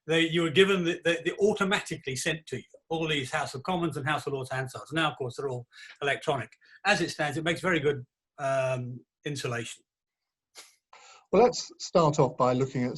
You were given the automatically sent to you all these House of Commons and House of Lords Hansards. Now, of course, they're all electronic. As it stands, it makes very good insulation. Well, let's start off by looking at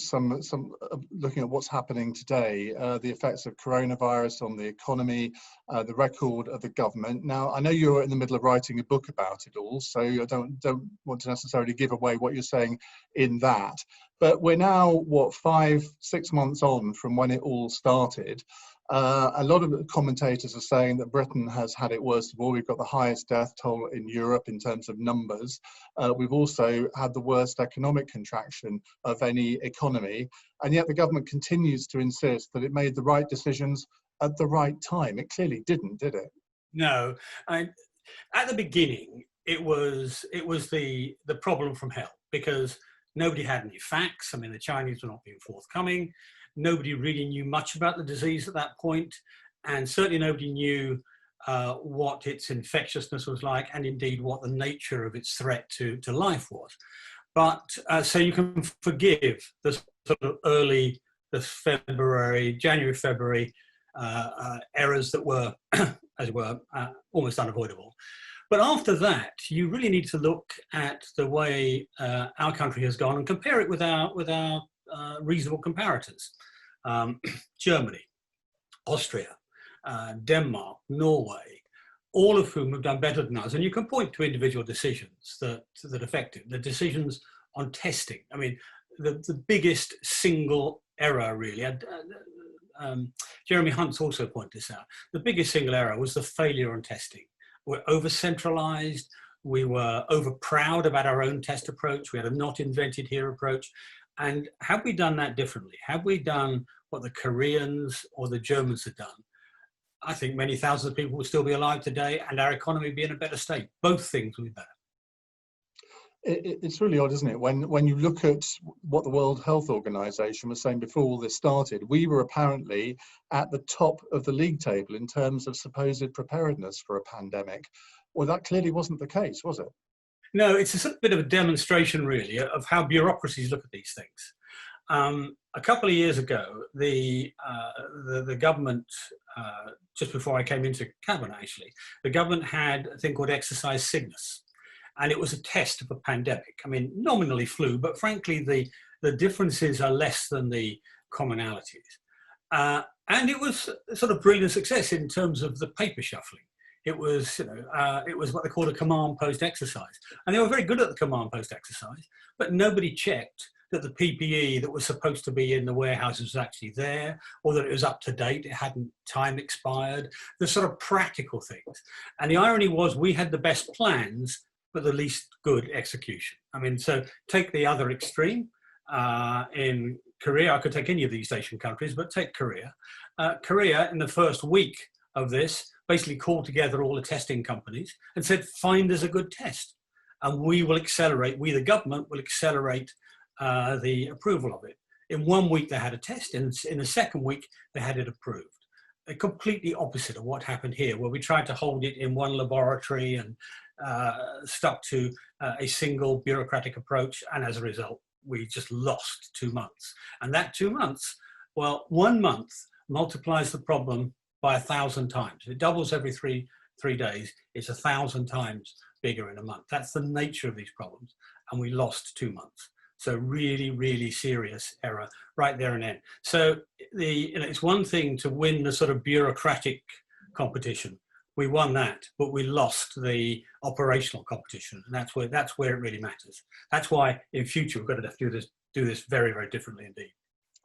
looking at what's happening today, the effects of coronavirus on the economy, the record of the government. Now, I know you're in the middle of writing a book about it all, so I don't want to necessarily give away what you're saying in that. But we're now, what, 5-6 months on from when it all started. A lot of commentators are saying that Britain has had it worst of all. We've got the highest death toll in Europe in terms of numbers. We've also had the worst economic contraction of any economy. And yet the government continues to insist that it made the right decisions at the right time. It clearly didn't, did it? No. At the beginning, it was the problem from hell, because nobody had any facts. I mean, the Chinese were not being forthcoming. Nobody really knew much about the disease at that point, and certainly nobody knew what its infectiousness was like, and indeed what the nature of its threat to life was. But so you can forgive the sort of early, January, February errors that were, as it were, almost unavoidable. But after that, you really need to look at the way our country has gone and compare it with our reasonable comparators. Germany, Austria, Denmark, Norway, all of whom have done better than us. And you can point to individual decisions that affected the decisions on testing. I mean, the biggest single error, really, Jeremy Hunt's also pointed this out, the biggest single error was the failure on testing. We're over-centralised, we were over-proud about our own test approach, we had a not invented here approach. And have we done that differently? Have we done what the Koreans or the Germans had done? I think many thousands of people would still be alive today and our economy would be in a better state. Both things would be better. It's really odd, isn't it? When you look at what the World Health Organization was saying before all this started, we were apparently at the top of the league table in terms of supposed preparedness for a pandemic. Well, that clearly wasn't the case, was it? No, it's a bit of a demonstration, really, of how bureaucracies look at these things. A couple of years ago, the government, just before I came into cabinet, actually, the government had a thing called Exercise Cygnus, and it was a test of a pandemic. I mean, nominally flu, but frankly, the differences are less than the commonalities. And it was a sort of brilliant success in terms of the paper shuffling. It was, it was what they called a command post exercise. And they were very good at the command post exercise, but nobody checked that the PPE that was supposed to be in the warehouses was actually there, or that it was up to date, it hadn't time expired, the sort of practical things. And the irony was we had the best plans, but the least good execution. I mean, so take the other extreme. In Korea, I could take any of these Asian countries, but take Korea. Korea, in the first week of this, basically called together all the testing companies and said, find us a good test. And we will accelerate, we the government will accelerate the approval of it. In 1 week they had a test, and in the second week they had it approved. A completely opposite of what happened here, where we tried to hold it in one laboratory and stuck to a single bureaucratic approach, and as a result we just lost 2 months. And that 2 months, well, 1 month multiplies the problem by 1,000 times. It doubles every three days. It's 1,000 times bigger in a month. That's the nature of these problems. And we lost 2 months. So really, really serious error right there and then. So it's one thing to win the sort of bureaucratic competition. We won that, but we lost the operational competition. And that's where it really matters. That's why in future we've got to do this very, very differently indeed.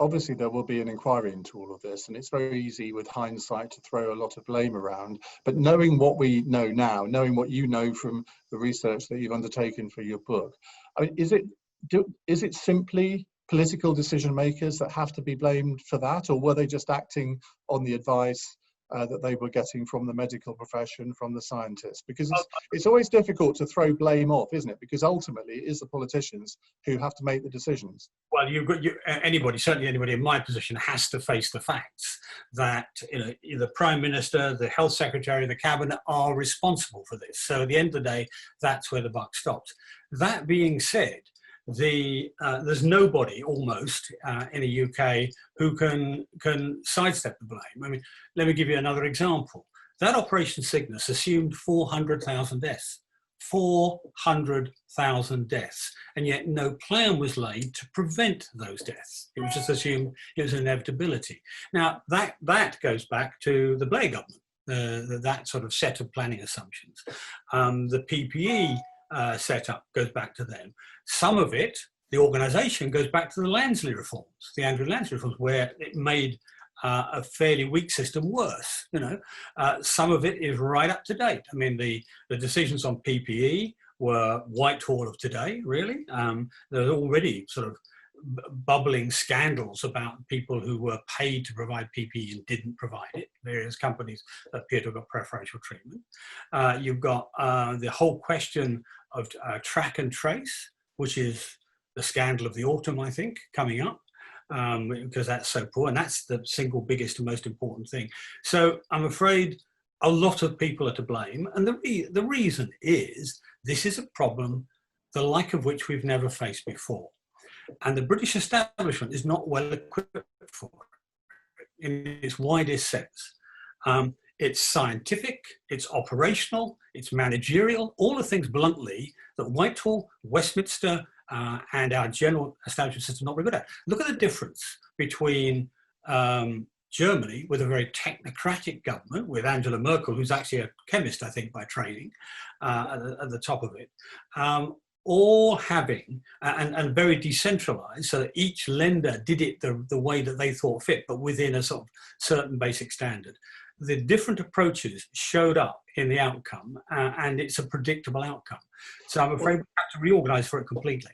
Obviously, there will be an inquiry into all of this, and it's very easy with hindsight to throw a lot of blame around. But knowing what we know now, knowing what you know from the research that you've undertaken for your book, I mean, is it simply political decision makers that have to be blamed for that, or were they just acting on the advice that they were getting from the medical profession, from the scientists? Because it's always difficult to throw blame off, isn't it? Because ultimately it is the politicians who have to make the decisions. Well, anybody, certainly anybody in my position, has to face the facts that the Prime Minister, the Health Secretary, the Cabinet are responsible for this. So at the end of the day, that's where the buck stops. That being said, there's nobody almost in the UK who can sidestep the blame. I mean, let me give you another example. That Operation Cygnus assumed 400,000 deaths. 400,000 deaths, and yet no plan was laid to prevent those deaths. It was just assumed it was an inevitability. Now that goes back to the Blair government, that sort of set of planning assumptions. The PPE setup goes back to them. Some of it, the organisation, goes back to the Lansley reforms, the Andrew Lansley reforms, where it made a fairly weak system worse. Some of it is right up to date. I mean, the decisions on PPE were Whitehall of today, really. There's already sort of bubbling scandals about people who were paid to provide PPE and didn't provide it. Various companies appear to have got preferential treatment. You've got the whole question of track and trace, which is the scandal of the autumn, I think, coming up. Because that's so poor, and that's the single biggest and most important thing. So I'm afraid a lot of people are to blame, and the reason is this is a problem the like of which we've never faced before, and the British establishment is not well equipped for it in its widest sense. It's scientific, it's operational, it's managerial, all the things bluntly that Whitehall, Westminster, and our general establishment system not very good at. Look at the difference between Germany, with a very technocratic government, with Angela Merkel, who's actually a chemist, I think, by training, at the top of it, all having, and very decentralized, so that each lender did it the way that they thought fit, but within a sort of certain basic standard. The different approaches showed up in the outcome, and it's a predictable outcome. So I'm afraid we have to reorganize for it completely.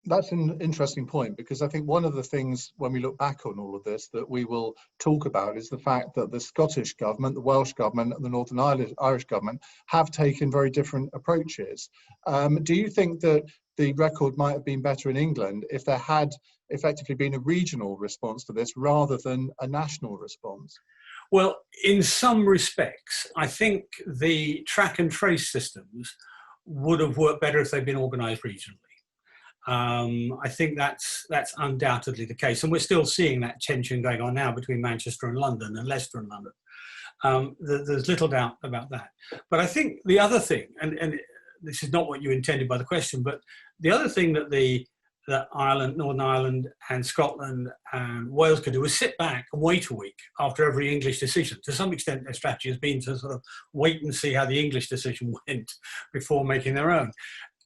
That's an interesting point, because I think one of the things when we look back on all of this that we will talk about is the fact that the Scottish government, the Welsh government, and the Northern Irish government have taken very different approaches. Do you think that the record might have been better in England if there had effectively been a regional response to this rather than a national response? Well, in some respects, I think the track and trace systems would have worked better if they'd been organised regionally. I think that's undoubtedly the case, and we're still seeing that tension going on now between Manchester and London and Leicester and London. There's little doubt about that. But I think the other thing, and this is not what you intended by the question, but the other thing that Ireland, Northern Ireland and Scotland and Wales could do is sit back and wait a week after every English decision. To some extent, their strategy has been to sort of wait and see how the English decision went before making their own.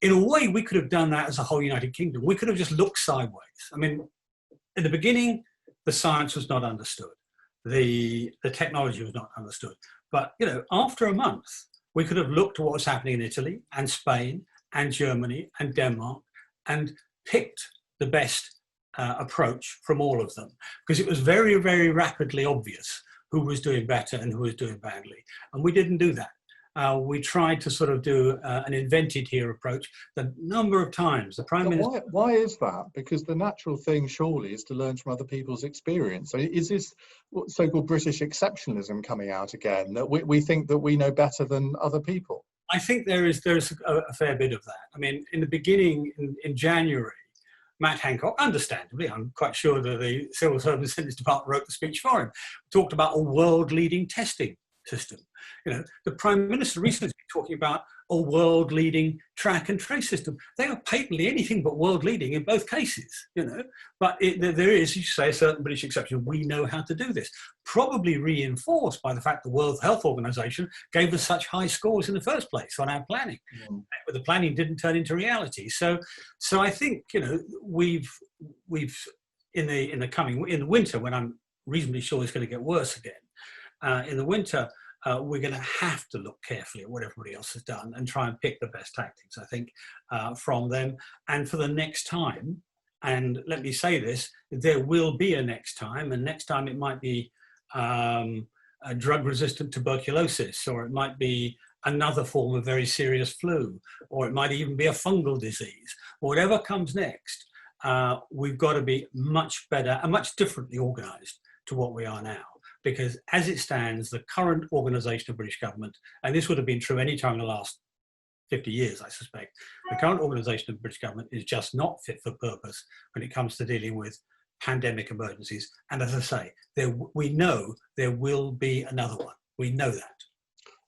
In a way, we could have done that as a whole United Kingdom. We could have just looked sideways. I mean, in the beginning, the science was not understood. The technology was not understood. But, after a month, we could have looked at what was happening in Italy and Spain and Germany and Denmark and picked the best approach from all of them, because it was very, very rapidly obvious who was doing better and who was doing badly. And we didn't do that. We tried to sort of do an invented here approach the number of times. The Prime Minister. Why is that? Because the natural thing surely is to learn from other people's experience. So is this so-called British exceptionalism coming out again, that we think that we know better than other people? I think there's a fair bit of that. I mean, in the beginning, in January, Matt Hancock, understandably, I'm quite sure that the Civil Service Department wrote the speech for him, talked about a world-leading testing system. The Prime Minister recently has been talking about a world-leading track and trace system. They are patently anything but world-leading in both cases, But there is, as you say, a certain British exception. We know how to do this, probably reinforced by the fact the World Health Organization gave us such high scores in the first place on our planning. But the planning didn't turn into reality. So I think we've in the winter, when I'm reasonably sure it's going to get worse again. In the winter, we're going to have to look carefully at what everybody else has done and try and pick the best tactics, I think, from them. And for the next time, and let me say this, there will be a next time, and next time it might be a drug-resistant tuberculosis, or it might be another form of very serious flu, or it might even be a fungal disease. Whatever comes next, we've got to be much better and much differently organised to what we are now. Because as it stands, the current organisation of British government, and this would have been true any time in the last 50 years, I suspect. The current organisation of the British government is just not fit for purpose when it comes to dealing with pandemic emergencies. And as I say, we know there will be another one. We know that.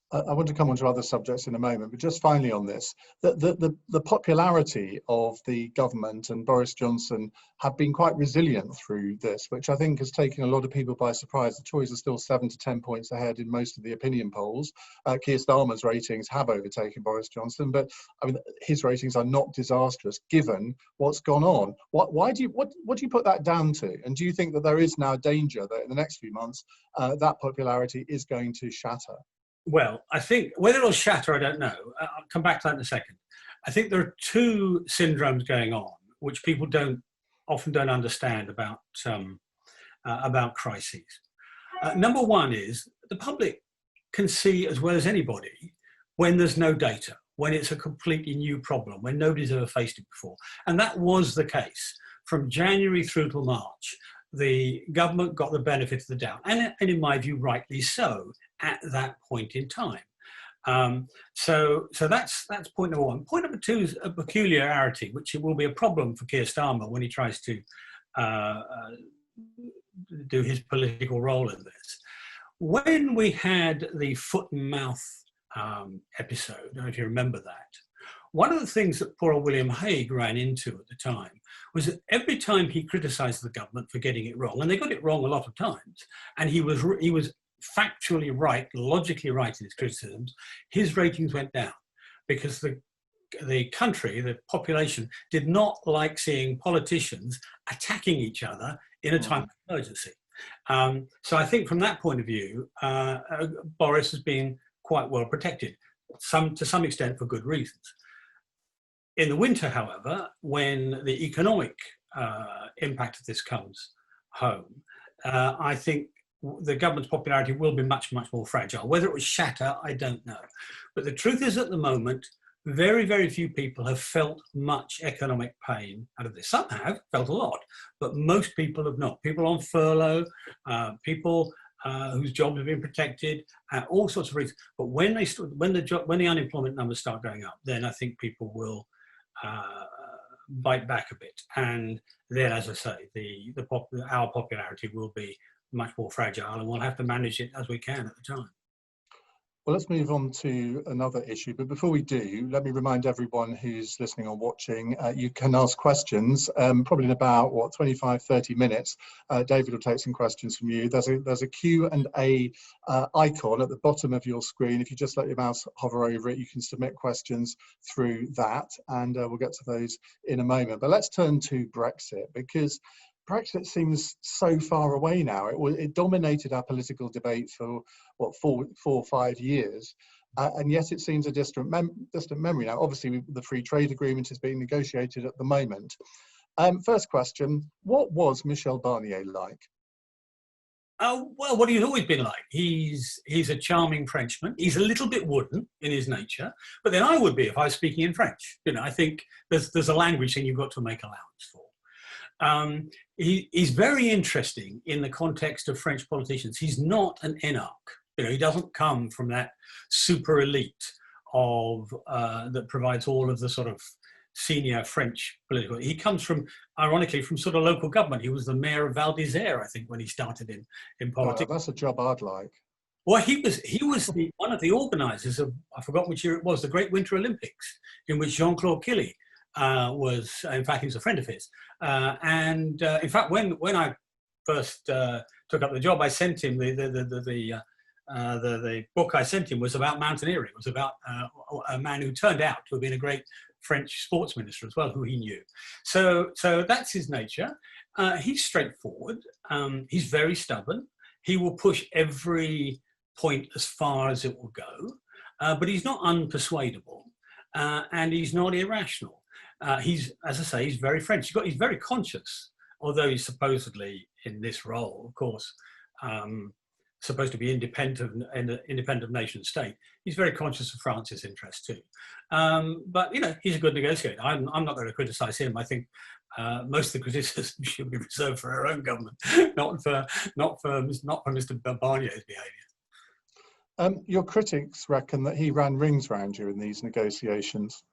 I want to come on to other subjects in a moment, but just finally on this, the popularity of the government and Boris Johnson have been quite resilient through this, which I think has taken a lot of people by surprise. The Tories are still 7 to 10 points ahead in most of the opinion polls. Keir Starmer's ratings have overtaken Boris Johnson, but I mean, his ratings are not disastrous given what's gone on. What do you put that down to? And do you think that there is now danger that in the next few months that popularity is going to shatter? Well, I think whether it'll shatter, I don't know. I'll come back to that in a second. I think there are two syndromes going on, which people often don't understand about crises. Number one is the public can see as well as anybody when there's no data, when it's a completely new problem, when nobody's ever faced it before. And that was the case from January through till March. The government got the benefit of the doubt, and in my view, rightly so, at that point in time. So that's point number one. Point number two is a peculiarity, which will be a problem for Keir Starmer when he tries to do his political role in this. When we had the foot and mouth episode, I don't know if you remember that, one of the things that poor old William Hague ran into at the time was that every time he criticised the government for getting it wrong, and they got it wrong a lot of times, and he was factually right, logically right in his criticisms, his ratings went down because the country, the population, did not like seeing politicians attacking each other in a time of emergency. So I think from that point of view, Boris has been quite well protected, to some extent for good reasons. In the winter, however, when the economic impact of this comes home, I think the government's popularity will be much, much more fragile. Whether it will shatter, I don't know. But the truth is, at the moment, very, very few people have felt much economic pain out of this. Some have felt a lot, but most people have not. People on furlough, people whose jobs have been protected, all sorts of reasons. But when the unemployment numbers start going up, then I think people will bite back a bit. And then, as I say, our popularity will be much more fragile, and we'll have to manage it as we can at the time. Well, let's move on to another issue. But before we do, let me remind everyone who's listening or watching, you can ask questions, probably in about, 25, 30 minutes. David will take some questions from you. There's a Q&A icon at the bottom of your screen. If you just let your mouse hover over it, you can submit questions through that, and we'll get to those in a moment. But let's turn to Brexit, because Brexit seems so far away now. It dominated our political debate for, 4 or 5 years, and yet it seems a distant memory now. Obviously, the free trade agreement is being negotiated at the moment. First question, what was Michel Barnier like? Well, what he's always been like. He's a charming Frenchman. He's a little bit wooden in his nature, but then I would be if I was speaking in French. I think there's a language thing you've got to make allowance for. He's very interesting in the context of French politicians. He's not an énarque. He doesn't come from that super elite of that provides all of the sort of senior French political. He comes from, ironically, from sort of local government. He was the mayor of Val d'Isère, I think, when he started in politics. That's a job I'd like. Well, he was one of the organisers of, I forgot which year it was, the Great Winter Olympics, in which Jean-Claude Killy was, in fact, he was a friend of his. In fact, when I first took up the job, I sent him the book I sent him was about mountaineering. It was about a man who turned out to have been a great French sports minister as well, who he knew. So that's his nature. He's straightforward. He's very stubborn. He will push every point as far as it will go, but he's not unpersuadable, and he's not irrational. He's, as I say, he's very French. He's very conscious, although he's supposedly in this role, of course, supposed to be independent of nation state. He's very conscious of France's interests too. But he's a good negotiator. I'm not going to criticise him. I think most of the criticism should be reserved for our own government, not for Mr. Barnier's behaviour. Your critics reckon that he ran rings round you in these negotiations.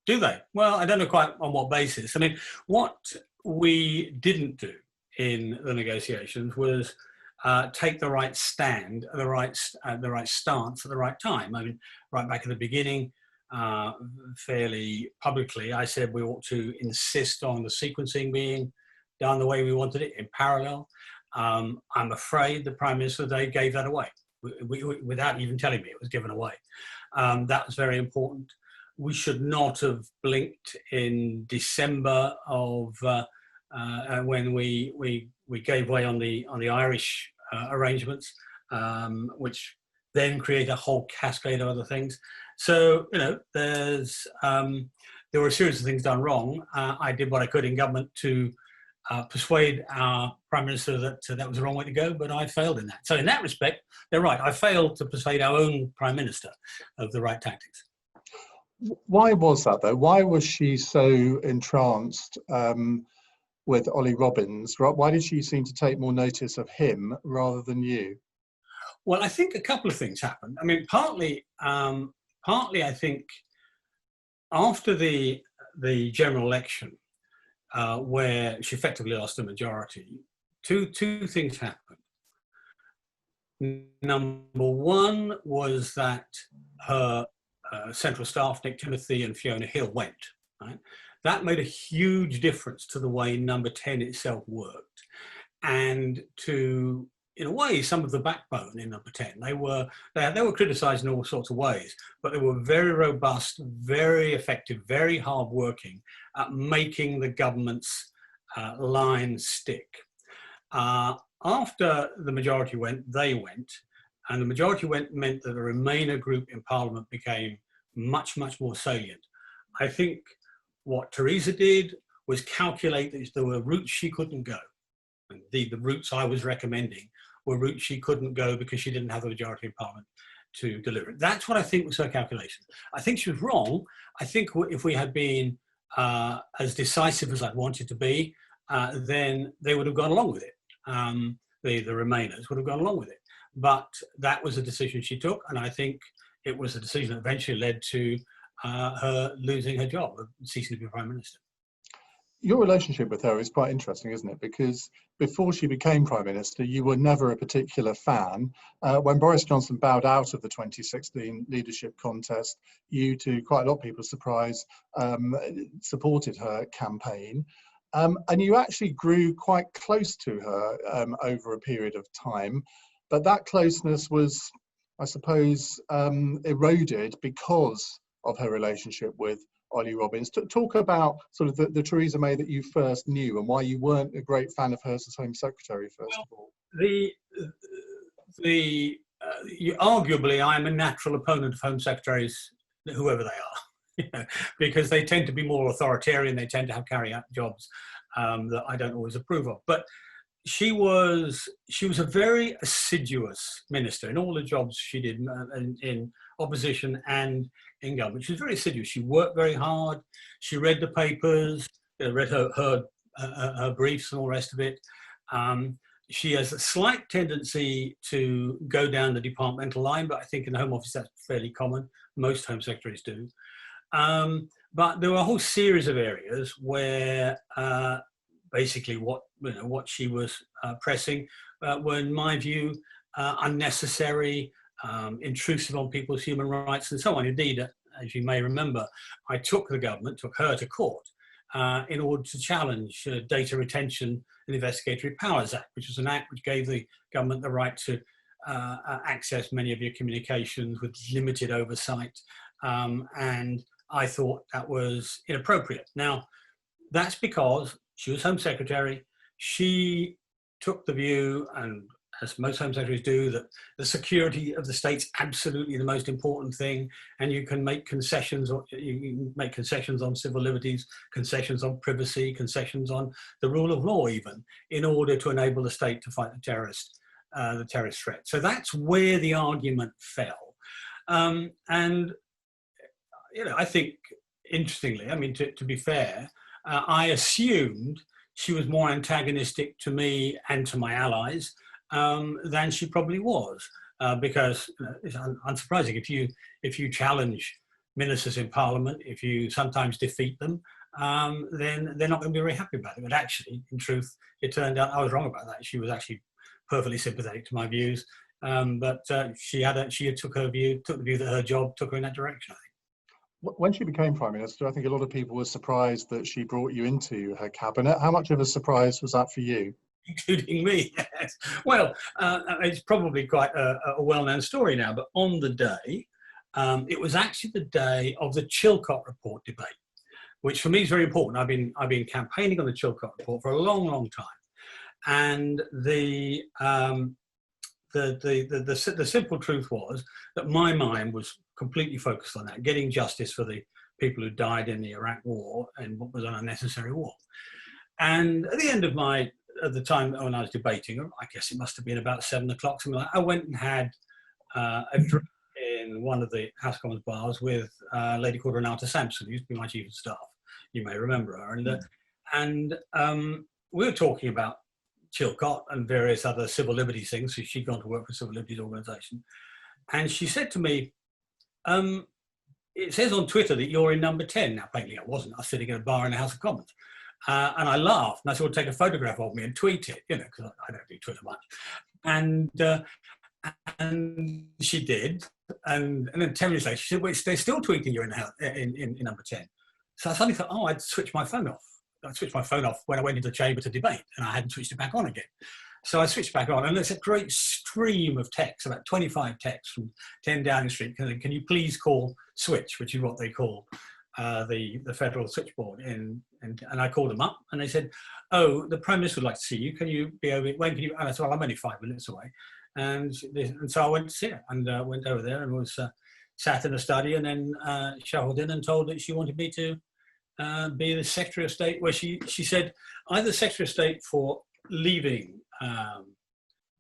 Do they? Well, I don't know quite on what basis. I mean, what we didn't do in the negotiations was take the right stand, the right stance at the right time. I mean, right back at the beginning, fairly publicly, I said we ought to insist on the sequencing being done the way we wanted it in parallel. I'm afraid the Prime Minister today gave that away without even telling me it was given away. That was very important. We should not have blinked in December of when we gave way on the Irish arrangements, which then create a whole cascade of other things. So there were a series of things done wrong. I did what I could in government to persuade our Prime Minister that that was the wrong way to go, but I failed in that. So in that respect, they're right. I failed to persuade our own Prime Minister of the right tactics. Why was that, though? Why was she so entranced with Ollie Robbins? Why did she seem to take more notice of him rather than you? Well, I think a couple of things happened. I mean, partly I think after the general election, where she effectively lost a majority, two things happened. Number one was that her central staff, Nick Timothy and Fiona Hill, went. Right? That made a huge difference to the way Number 10 itself worked, and to, in a way, some of the backbone in Number 10. They were criticised in all sorts of ways, but they were very robust, very effective, very hard-working at making the government's line stick. After the majority went, they went. And the majority meant that the Remainer group in Parliament became much, much more salient. I think what Theresa did was calculate that there were routes she couldn't go. Indeed, the routes I was recommending were routes she couldn't go because she didn't have the majority in Parliament to deliver it. That's what I think was her calculation. I think she was wrong. I think if we had been as decisive as I'd wanted to be, then they would have gone along with it. The Remainers would have gone along with it. But that was a decision she took, and I think it was a decision that eventually led to her losing her job, ceasing to be Prime Minister. Your relationship with her is quite interesting, isn't it? Because before she became Prime Minister, you were never a particular fan. When Boris Johnson bowed out of the 2016 leadership contest, you, to quite a lot of people's surprise, supported her campaign. And you actually grew quite close to her over a period of time. But that closeness was, I suppose, eroded because of her relationship with Ollie Robbins. Talk about sort of the Theresa May that you first knew and why you weren't a great fan of hers as Home Secretary, first of all. Arguably, I'm a natural opponent of Home Secretaries, whoever they are, because they tend to be more authoritarian. They tend to carry out jobs that I don't always approve of. But she was a very assiduous minister in all the jobs she did in opposition and in government. She was very assiduous. She worked very hard. She read the papers, read her briefs and all the rest of it. She has a slight tendency to go down the departmental line, but I think in the Home Office that's fairly common. Most Home Secretaries do. But there were a whole series of areas where basically what she was pressing were, in my view, unnecessary, intrusive on people's human rights and so on. Indeed, as you may remember, I took her to court in order to challenge Data Retention and Investigatory Powers Act, which was an act which gave the government the right to access many of your communications with limited oversight. And I thought that was inappropriate. Now, that's because she was Home Secretary. She took the view, and as most Home Secretaries do, that the security of the state's absolutely the most important thing, and you can make concessions, or you can make concessions on civil liberties, concessions on privacy, concessions on the rule of law, even, in order to enable the state to fight the terrorist threat. So that's where the argument fell. And I think, interestingly, I mean, to be fair, I assumed she was more antagonistic to me and to my allies than she probably was. because it's unsurprising if you challenge ministers in Parliament, if you sometimes defeat them, then they're not going to be very happy about it. But actually, in truth, it turned out I was wrong about that. She was actually perfectly sympathetic to my views, but she took the view that her job took her in that direction, I think. When she became Prime Minister, I think a lot of people were surprised that she brought you into her cabinet. How much of a surprise was that for you? Including me, yes. Well, it's probably quite a well-known story now, but on the day, it was actually the day of the Chilcot report debate, which for me is very important. I've been campaigning on the Chilcot report for a long, long time, and the simple truth was that my mind was completely focused on that, getting justice for the people who died in the Iraq War and what was an unnecessary war. And at the end of the time when I was debating, I guess it must have been about 7 o'clock, something like that, I went and had a drink in one of the House of Commons bars with a lady called Renata Sampson, who used to be my chief of staff. You may remember her. And we were talking about Chilcot and various other civil liberties things. So she'd gone to work for a civil liberties organisation. And she said to me, it says on Twitter that you're in number 10. Now, plainly I wasn't. I was sitting in a bar in the House of Commons. And I laughed, and I said, well, take a photograph of me and tweet it, because I don't do Twitter much. And she did. And then 10 minutes later, she said, well, they're still tweeting you in number 10. So I suddenly thought, I'd switch my phone off. I switched my phone off when I went into the chamber to debate, and I hadn't switched it back on again. So I switched back on, and there's a great stream of texts, about 25 texts from 10 Downing Street. Can you please call Switch, which is what they call the federal switchboard, and I called them up, and they said, oh, the Prime Minister would like to see you. Can you be over? When can you? And I said, well, I'm only 5 minutes away, and so I went to see her, and went over there and was sat in the study, and then shuffled in and told that she wanted me to be the Secretary of State. Where she said either Secretary of State for leaving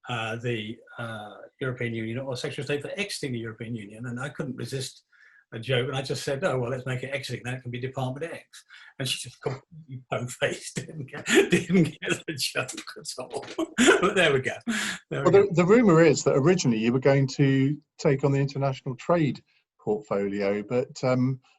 the European Union, or Secretary of State for exiting the European Union, and I couldn't resist a joke, and I just said, oh, well, let's make it exiting, then it can be Department X. And she just completely bone-faced, didn't get the joke at all. But there we go. The rumour is that originally you were going to take on the international trade portfolio, but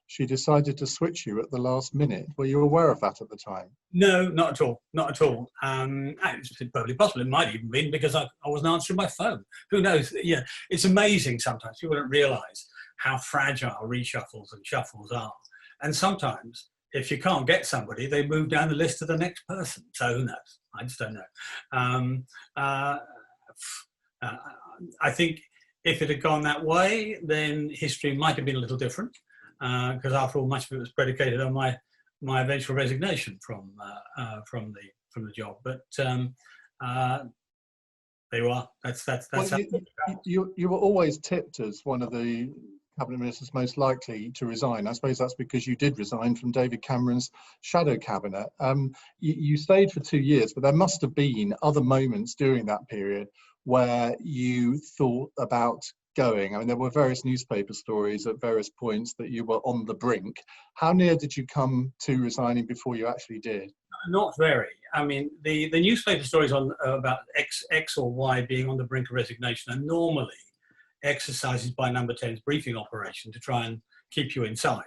she decided to switch you at the last minute. Were you aware of that at the time? No, not at all. Not at all. It's perfectly possible. It might even been because I wasn't answering my phone. Who knows? Yeah, it's amazing sometimes. People don't realise how fragile reshuffles and shuffles are. And sometimes, if you can't get somebody, they move down the list to the next person. So who knows? I just don't know. I think if it had gone that way, then history might have been a little different, because after all, much of it was predicated on my eventual resignation from the job. But there you are. That's well, how you were always tipped as one of the cabinet ministers most likely to resign. I suppose that's because you did resign from David Cameron's shadow cabinet. You stayed for 2 years, but there must have been other moments during that period where you thought about going. I mean, there were various newspaper stories at various points that you were on the brink. How near did you come to resigning before you actually did? Not very. I mean, the newspaper stories about X or Y being on the brink of resignation are normally exercises by Number 10's briefing operation to try and keep you inside,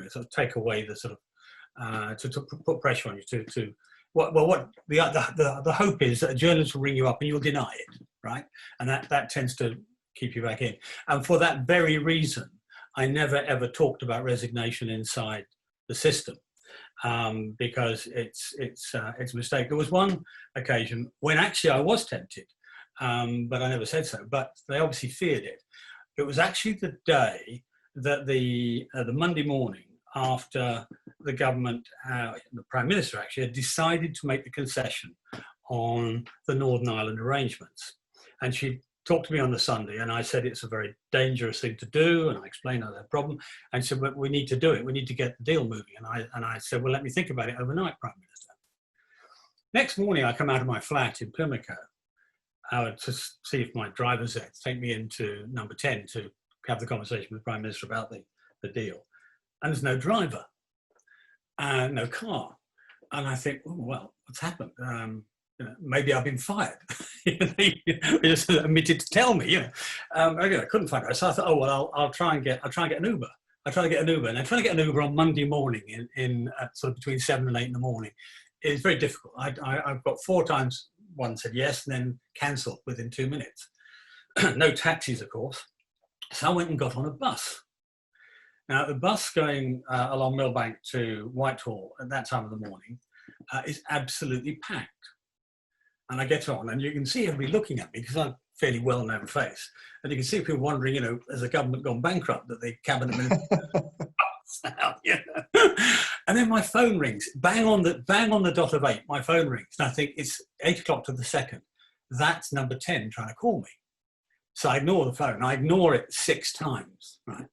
sort of take away the sort of to put pressure on you to what the hope is that a journalist will ring you up and you'll deny it, right? And that tends to keep you back in. And for that very reason, I never ever talked about resignation inside the system, because it's a mistake. There was one occasion when actually I was tempted, but I never said so. But they obviously feared it. It was actually the day that the Monday morning after the government, the Prime Minister actually had decided to make the concession on the Northern Ireland arrangements, and she talked to me on the Sunday, and I said it's a very dangerous thing to do, and I explained how that problem, and she said, but we need to do it. We need to get the deal moving. And I said, well, let me think about it overnight, Prime Minister. Next morning, I come out of my flat in Pimlico to see if my driver's there to take me into Number 10 to have the conversation with the Prime Minister about the deal. And there's no driver, and no car. And I think, oh, well, what's happened? Maybe I've been fired. They just omitted to tell me. I couldn't find it, so I thought, oh well, I'll try and get an Uber. I try to get an Uber, and I try to get an Uber on Monday morning in sort of between 7 and 8 in the morning. It's very difficult. I've got 4 times. One said yes, and then cancelled within 2 minutes. No taxis, of course. So I went and got on a bus. Now, the bus going along Millbank to Whitehall at that time of the morning is absolutely packed. And I get on, and you can see everybody looking at me because I'm a fairly well-known face. And you can see people wondering, has the government gone bankrupt that the cabinet minister now, And then my phone rings, bang on the dot of 8, my phone rings. And I think it's 8 o'clock to the second. That's number 10 trying to call me. So I ignore the phone. I ignore it 6 times, right?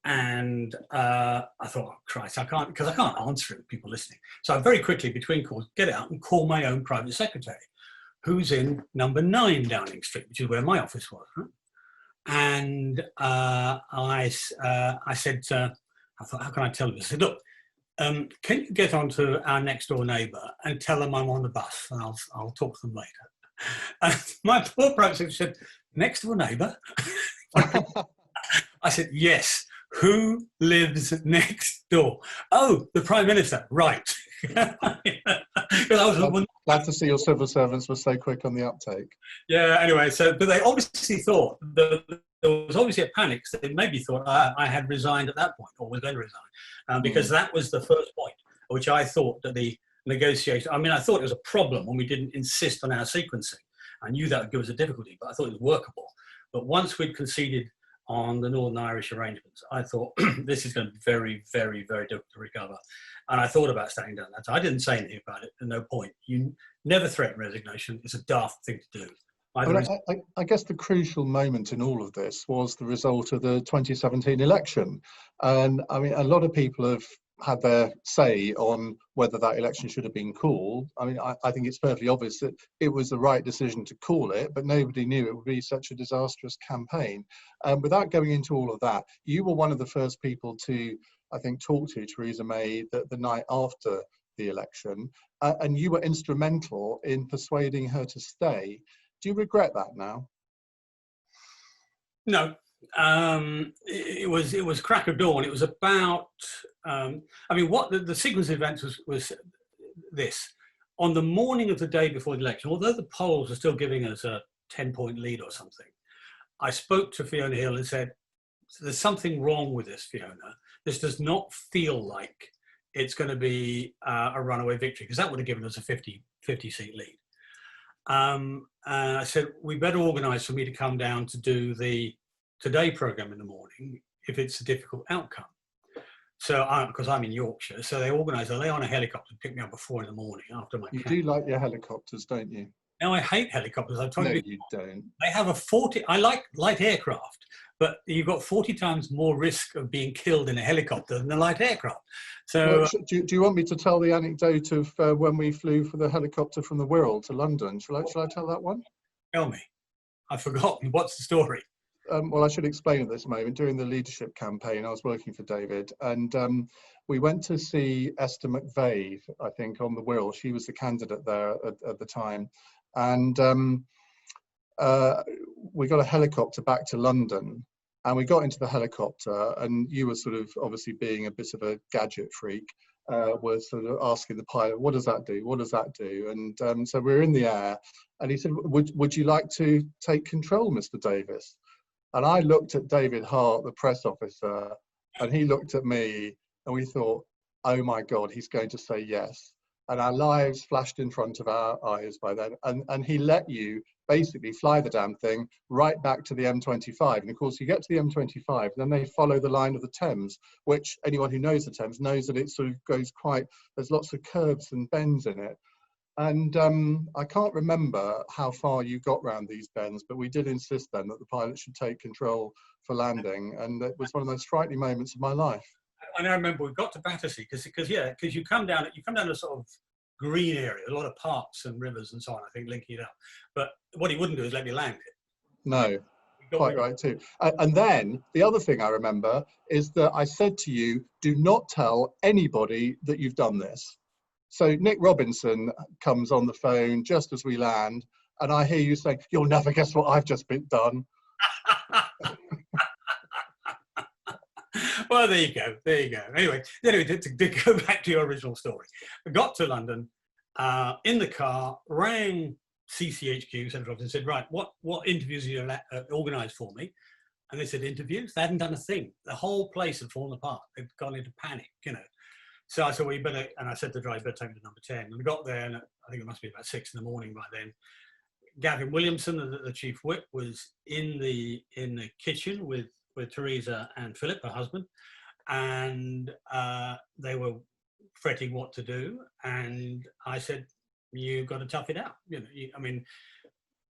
And I thought, oh, Christ, I can't answer it with people listening. So I very quickly, between calls, get out and call my own private secretary, who's in number 9 Downing Street, which is where my office was. Right? And I said, I thought, how can I tell you? I said, look, can you get on to our next door neighbour and tell them I'm on the bus, and I'll talk to them later. And my poor private secretary said, next door neighbour? I said, yes. Who lives next door? Oh, the Prime Minister. Right. Glad to see your civil servants were so quick on the uptake. Yeah, anyway, but they obviously thought that there was obviously a panic. So they maybe thought I had resigned at that point, or was going to resign, because that was the first point, which I thought that the negotiation, I thought it was a problem when we didn't insist on our sequencing. I knew that would give us a difficulty, but I thought it was workable. But once we'd conceded on the Northern Irish arrangements, I thought this is going to be very, very, very difficult to recover. And I thought about standing down that. I didn't say anything about it, at no point. You never threaten resignation. It's a daft thing to do. I guess the crucial moment in all of this was the result of the 2017 election. And a lot of people have had their say on whether that election should have been called. I think it's perfectly obvious that it was the right decision to call it, but nobody knew it would be such a disastrous campaign. Without going into all of that, you were one of the first people to, I think, talk to Theresa May the night after the election, and you were instrumental in persuading her to stay. Do you regret that now? No. It was crack of dawn. It was about what the sequence of events was this. On the morning of the day before the election, although the polls are still giving us a 10-point lead or something, I spoke to Fiona Hill and said, there's something wrong with this, Fiona. This does not feel like it's going to be a runaway victory, because that would have given us a 50 seat lead. And I said, we better organise for me to come down to do the Today programme in the morning if it's a difficult outcome. So, because I'm in Yorkshire, so they organised, they lay on a helicopter to pick me up at 4 in the morning after my camp. You do like your helicopters, don't you? No, I hate helicopters. I told you don't. They have a 40, I like light aircraft, but you've got 40 times more risk of being killed in a helicopter than a light aircraft. So, well, do you want me to tell the anecdote of when we flew for the helicopter from the Wirral to London? Shall I tell that one? Tell me. I've forgotten. What's the story? Well, I should explain at this moment. During the leadership campaign, I was working for David, and we went to see Esther McVeigh, I think, on the Wirral. She was the candidate there at the time. And we got a helicopter back to London, and we got into the helicopter, and you were sort of, obviously being a bit of a gadget freak, was sort of asking the pilot, what does that do? What does that do? And so we were in the air, and he said, would you like to take control, Mr. Davis? And I looked at David Hart, the press officer, and he looked at me, and we thought, oh my God, he's going to say yes. And our lives flashed in front of our eyes by then. And he let you basically fly the damn thing right back to the M25. And of course, you get to the M25, then they follow the line of the Thames, which anyone who knows the Thames knows that it sort of goes there's lots of curves and bends in it. And I can't remember how far you got round these bends, but we did insist then that the pilot should take control for landing. And it was one of those frightening moments of my life. And I remember we got to Battersea because you come down a sort of green area, a lot of parks and rivers and so on, I think, linking it up. But what he wouldn't do is let me land it. No, quite right too. And then the other thing I remember is that I said to you, do not tell anybody that you've done this. So Nick Robinson comes on the phone just as we land, and I hear you saying, "You'll never guess what I've just been done." Well, there you go. There you go. Anyway, to go back to your original story, I got to London in the car, rang CCHQ, Central Office, and said, right, what interviews are you organised for me? And they said, interviews? They hadn't done a thing. The whole place had fallen apart. They'd gone into panic, you know. So I said, well, you better, and I said to the driver, better take me to number 10. And we got there, and I think it must be about 6 in the morning by then. Gavin Williamson, the chief whip, was in the kitchen with Theresa and Philip, her husband, and they were fretting what to do. And I said, you've got to tough it out. You know, I mean,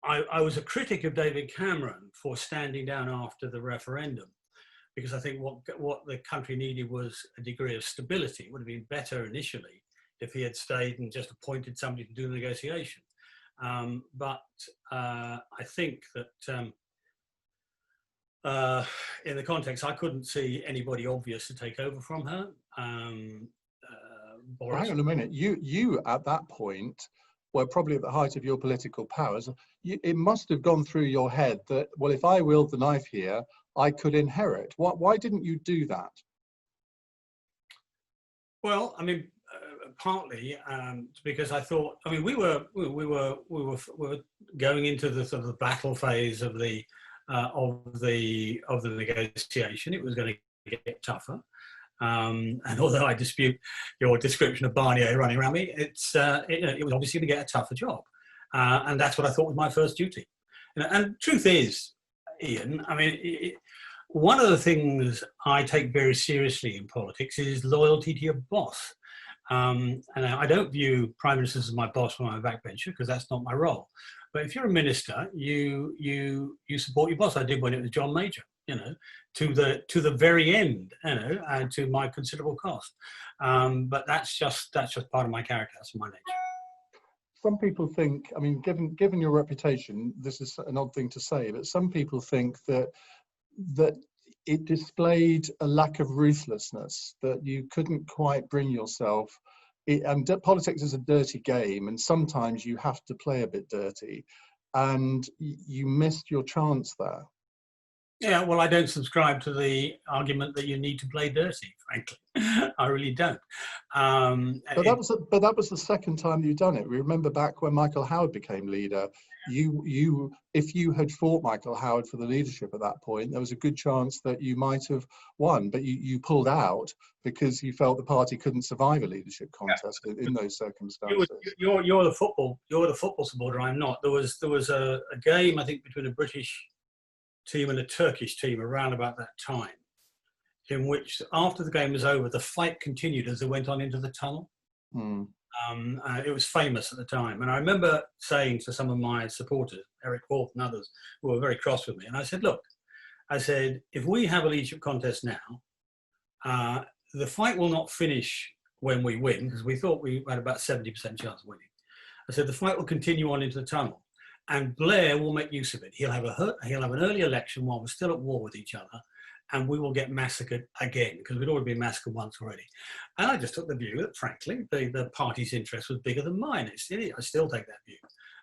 I was a critic of David Cameron for standing down after the referendum, because I think what the country needed was a degree of stability. It would have been better initially if he had stayed and just appointed somebody to do the negotiation. But I think that in the context, I couldn't see anybody obvious to take over from her. Well, hang on a minute. You at that point were probably at the height of your political powers. It must have gone through your head that, well, if I wield the knife here, I could inherit. Why didn't you do that? Well, I mean, partly because I thought, I mean, we were going into the sort of the battle phase of the negotiation. It was going to get tougher. And although I dispute your description of Barnier running around me, it was obviously going to get a tougher job. And that's what I thought was my first duty. And truth is, Ian, I mean, one of the things I take very seriously in politics is loyalty to your boss. And I don't view prime ministers as my boss when I'm a backbencher, because that's not my role. But if you're a minister, you support your boss. I did when it was John Major, you know, to the very end, you know, and to my considerable cost. But that's just part of my character. That's my nature. Some people think, I mean, given your reputation, this is an odd thing to say, but some people think that it displayed a lack of ruthlessness, that you couldn't quite bring yourself. And politics is a dirty game, and sometimes you have to play a bit dirty, and you missed your chance there. Yeah, well, I don't subscribe to the argument that you need to play dirty, frankly. I really don't. But that was the second time you've done it. Remember back when Michael Howard became leader, if you had fought Michael Howard for the leadership at that point, there was a good chance that you might have won, but you pulled out because you felt the party couldn't survive a leadership contest in those circumstances. You're the football supporter. I'm not. There was a game, I think, between a British team and a Turkish team around about that time, in which after the game was over, the fight continued as they went on into the tunnel. It was famous at the time. And I remember saying to some of my supporters, Eric Wolf and others, who were very cross with me, and I said, look, if we have a leadership contest now, the fight will not finish when we win, because we thought we had about 70% chance of winning. I said, the fight will continue on into the tunnel. And Blair will make use of it. He'll have an early election while we're still at war with each other, and we will get massacred again, because we'd already been massacred once already. And I just took the view that, frankly, the party's interest was bigger than mine. I still take that view.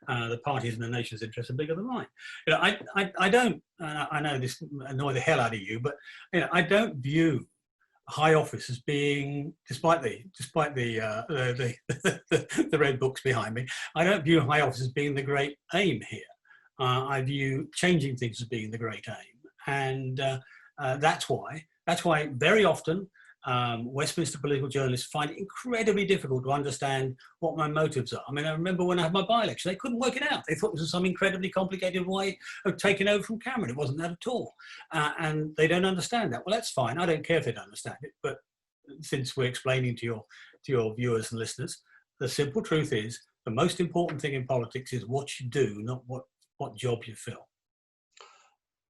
The party's and the nation's interests are bigger than mine. You know, I don't. I know this annoy the hell out of you, but you know, I don't view high office as being, despite the red books behind me, I don't view high office as being the great aim here. I view changing things as being the great aim, and that's why very often Westminster political journalists find it incredibly difficult to understand what my motives are. I mean, I remember when I had my by-election, they couldn't work it out. They thought this was some incredibly complicated way of taking over from Cameron. It wasn't that at all. And they don't understand that. Well, that's fine. I don't care if they don't understand it. But since we're explaining to your viewers and listeners, the simple truth is the most important thing in politics is what you do, not what job you fill.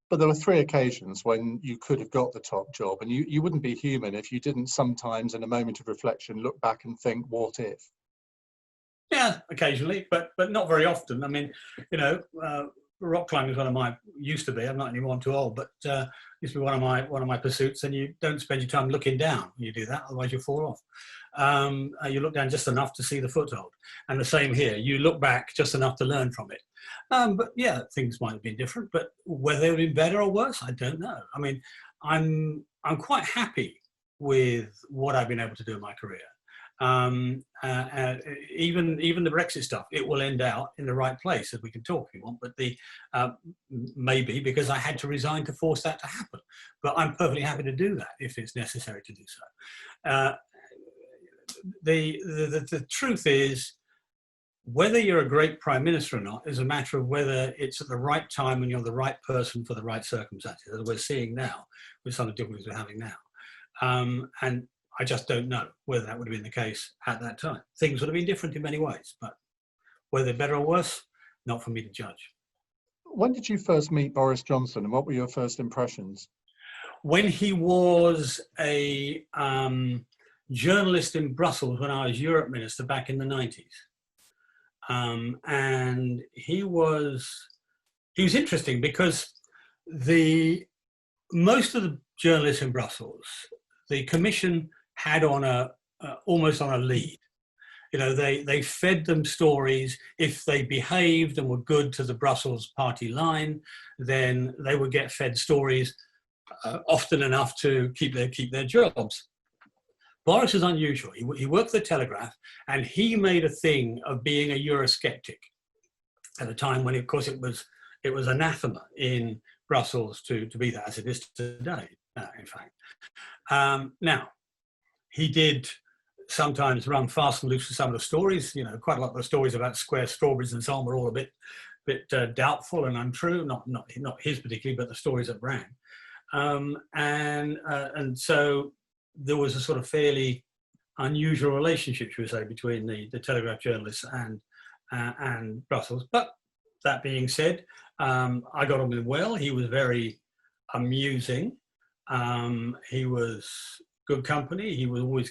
But there were 3 occasions when you could have got the top job, and you wouldn't be human if you didn't sometimes, in a moment of reflection, look back and think, what if? Yeah, occasionally, but not very often. I mean, you know, rock climbing is used to be, I'm not anymore, I'm too old, but used to be one of my pursuits, and you don't spend your time looking down when you do that, otherwise you'll fall off. You look down just enough to see the foothold. And the same here, you look back just enough to learn from it. But yeah, things might have been different, but whether they would have been better or worse, I don't know. I mean, I'm quite happy with what I've been able to do in my career. Even the Brexit stuff, it will end out in the right place, as we can talk if you want, but maybe because I had to resign to force that to happen. But I'm perfectly happy to do that if it's necessary to do so. The truth is, whether you're a great prime minister or not is a matter of whether it's at the right time and you're the right person for the right circumstances, as we're seeing now with some of the difficulties we're having now. And I just don't know whether that would have been the case at that time. Things would have been different in many ways, but whether they're better or worse, not for me to judge. When did you first meet Boris Johnson, and what were your first impressions? When he was a journalist in Brussels when I was Europe Minister back in the 90s. And he was interesting because most of the journalists in Brussels, the Commission had on almost on a lead. You know, they fed them stories. If they behaved and were good to the Brussels party line, then they would get fed stories often enough to keep their jobs. Boris is unusual. He worked for the Telegraph, and he made a thing of being a Eurosceptic at a time when, of course, it was anathema in Brussels to be that, as it is today, in fact. Now, he did sometimes run fast and loose with some of the stories. You know, quite a lot of the stories about square strawberries and so on were all a bit doubtful and untrue. Not his particularly, but the stories that ran. And so there was a sort of fairly unusual relationship, should we say, between the Telegraph journalists and Brussels. But that being said, I got on with him well. He was very amusing. He was good company. He would always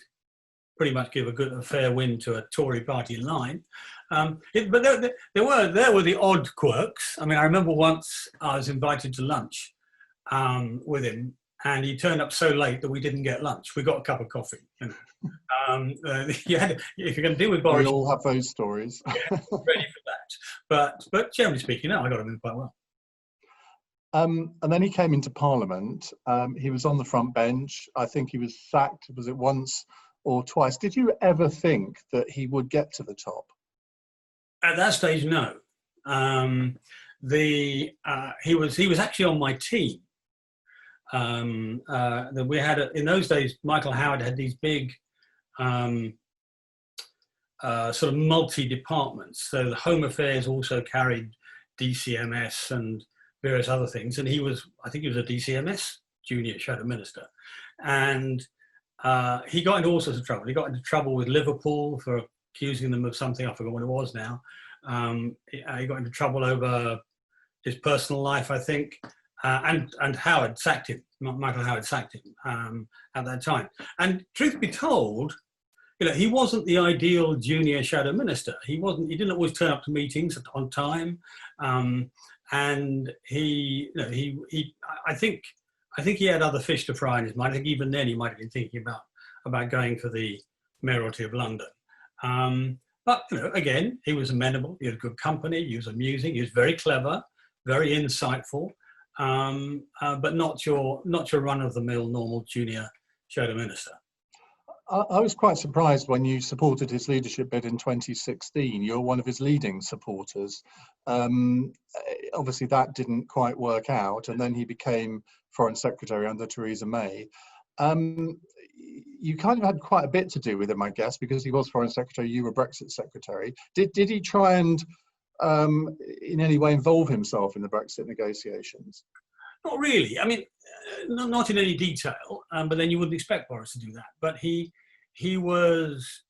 pretty much give a fair win to a Tory party line. But there were the odd quirks. I mean, I remember once I was invited to lunch with him, and he turned up so late that we didn't get lunch. We got a cup of coffee. You know. If you're going to deal with Boris, we all have those stories. Yeah, ready for that. But generally speaking, no, I got him in quite well. And then he came into Parliament. He was on the front bench. I think he was sacked. Was it once or twice? Did you ever think that he would get to the top? At that stage, no. He was actually on my team. That we had in those days, Michael Howard had these big sort of multi-departments. So the Home Affairs also carried DCMS and various other things, and I think he was a DCMS junior shadow minister, and he got into all sorts of trouble. He got into trouble with Liverpool for accusing them of something, I forgot what it was now. He got into trouble over his personal life, I think. And Howard sacked him. Michael Howard sacked him at that time. And truth be told, you know, he wasn't the ideal junior shadow minister. He didn't always turn up to meetings on time. And I think he had other fish to fry in his mind. I think even then he might have been thinking about going for the mayoralty of London. But you know, again, he was amenable. He had good company. He was amusing. He was very clever, very insightful. But not your run-of-the-mill normal junior shadow minister. I was quite surprised when you supported his leadership bid in 2016. You're one of his leading supporters. Obviously, that didn't quite work out, and then he became Foreign Secretary under Theresa May. You kind of had quite a bit to do with him, I guess, because he was Foreign Secretary, you were Brexit Secretary. Did he try and in any way involve himself in the Brexit negotiations? Not really. I mean, not in any detail. But then you wouldn't expect Boris to do that. But he was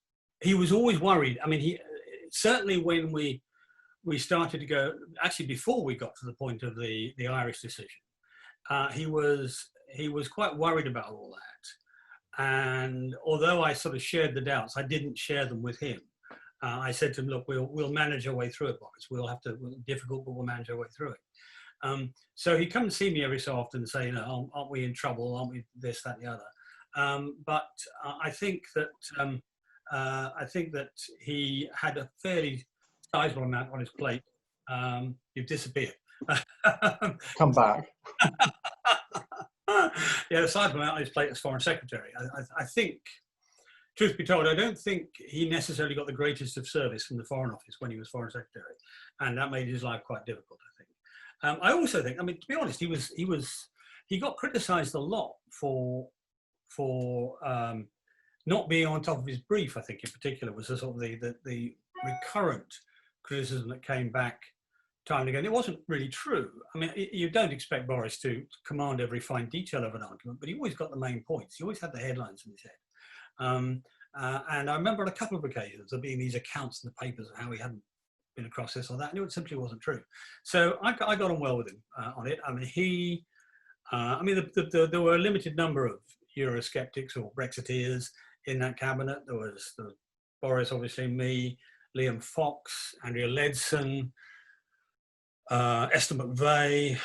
always worried. I mean, he certainly when we started to go, actually before we got to the point of the Irish decision, he was quite worried about all that. And although I sort of shared the doubts, I didn't share them with him. I said to him, look, we'll manage our way through it, Boris. We'll difficult, but we'll manage our way through it. So he'd come and see me every so often and say, you know, aren't we in trouble? Aren't we this, that, and the other? But I think that he had a fairly sizable amount on his plate you've disappeared. Come back. Yeah, aside from that, his plate as Foreign Secretary, I think, truth be told, I don't think he necessarily got the greatest of service from the Foreign Office when he was Foreign Secretary, and that made his life quite difficult, I think. I also think, I mean, to be honest, he got criticised a lot for not being on top of his brief. I think in particular was the sort of the recurrent criticism that came back time and again. It wasn't really true. I mean, you don't expect Boris to command every fine detail of an argument, but he always got the main points. He always had the headlines in his head. And I remember on a couple of occasions there being these accounts in the papers of how he hadn't been across this or that, and it simply wasn't true. So I got on well with him on it. I mean, there were a limited number of Eurosceptics or Brexiteers in that cabinet. There was Boris, obviously, me, Liam Fox, Andrea Leadson, Esther McVeigh.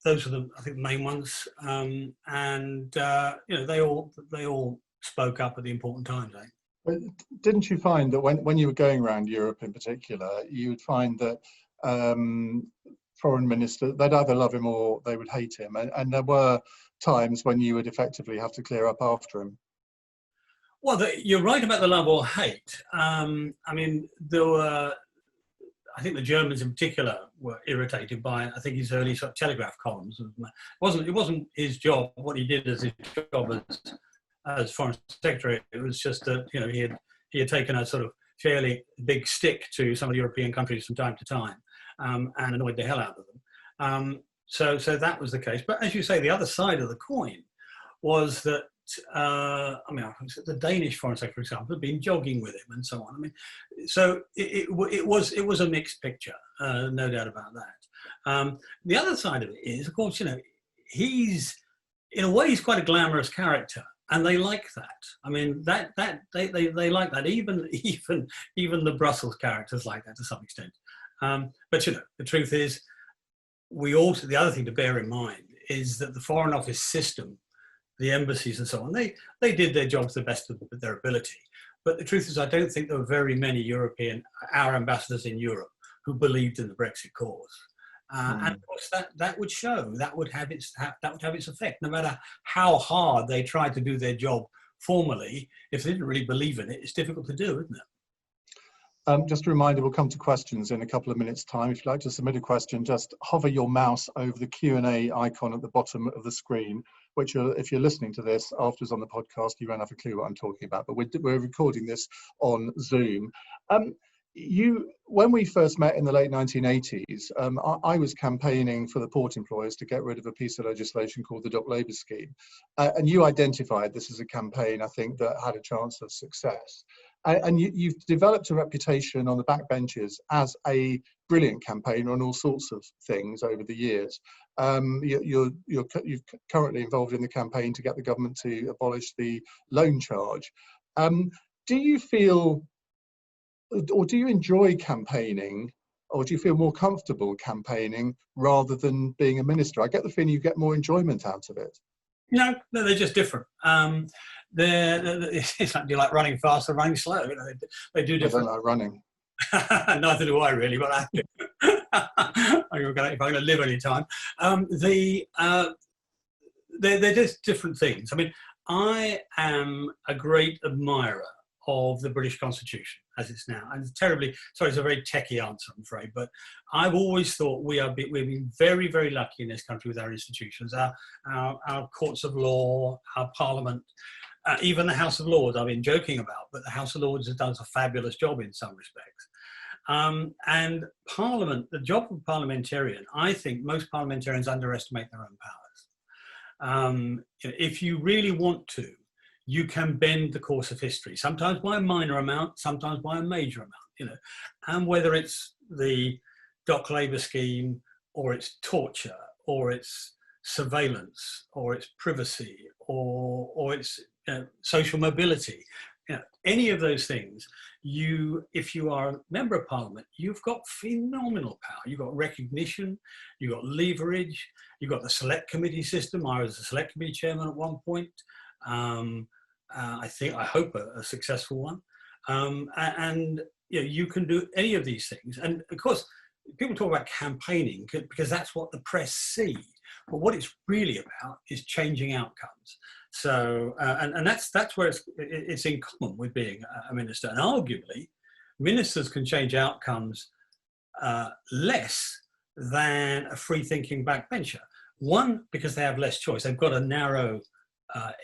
Those were I think the main ones. You know, they all spoke up at the important times. But didn't you find that when you were going around Europe in particular, you would find that foreign minister, they'd either love him or they would hate him, and there were times when you would effectively have to clear up after him? Well, you're right about the love or hate. I mean, there were, I think the Germans in particular were irritated by, I think, his early sort of Telegraph columns. It wasn't his job, what he did as his job as Foreign Secretary. It was just that, you know, he had taken a sort of fairly big stick to some of the European countries from time to time, and annoyed the hell out of them. So that was the case. But as you say, the other side of the coin was that, I mean, the Danish Foreign Secretary, for example, had been jogging with him and so on. I mean, so it was a mixed picture, no doubt about that. The other side of it is, of course, you know, he's he's quite a glamorous character, and they like that. I mean, they like that. Even the Brussels characters like that to some extent. But you know, the truth is, the other thing to bear in mind is that the Foreign Office system, the embassies and so on, they did their jobs to the best of their ability. But the truth is, I don't think there were very many our ambassadors in Europe who believed in the Brexit cause. And of course, that would show, that would have its effect. No matter how hard they tried to do their job formally, if they didn't really believe in it, it's difficult to do, isn't it? Just a reminder, we'll come to questions in a couple of minutes' time. If you'd like to submit a question, just hover your mouse over the Q&A icon at the bottom of the screen, which if you're listening to this afterwards on the podcast, you won't have a clue what I'm talking about, but we're recording this on Zoom. When we first met in the late 1980s, I was campaigning for the port employers to get rid of a piece of legislation called the Dock Labour Scheme. And you identified this as a campaign, I think, that had a chance of success. And you've developed a reputation on the backbenches as a brilliant campaigner on all sorts of things over the years. You're currently involved in the campaign to get the government to abolish the loan charge. Do you feel, or do you enjoy campaigning, or do you feel more comfortable campaigning rather than being a minister? I get the feeling you get more enjoyment out of it. No, they're just different. It's like running fast or running slow. You know, they do different. I don't like running. Neither do I really, but I have to. If I'm going to live any time. They're just different things. I mean, I am a great admirer of the British Constitution as it's now. And it's it's a very techie answer, I'm afraid, but I've always thought we've been very, very lucky in this country with our institutions, our courts of law, our parliament, even the House of Lords I've been joking about, but the House of Lords has done a fabulous job in some respects. And Parliament, the job of a parliamentarian, I think most parliamentarians underestimate their own powers. If you really want to, you can bend the course of history, sometimes by a minor amount, sometimes by a major amount, you know. And whether it's the Dock Labour Scheme, or it's torture, or it's surveillance, or it's privacy, or it's social mobility, you know, any of those things, if you are a member of Parliament, you've got phenomenal power. You've got recognition, you've got leverage, you've got the select committee system. I was a select committee chairman at one point. I hope a successful one. And you know, you can do any of these things. And of course, people talk about campaigning because that's what the press see. But what it's really about is changing outcomes. So, and that's where it's in common with being a minister. And arguably, ministers can change outcomes less than a free-thinking backbencher. One, because they have less choice. They've got a narrow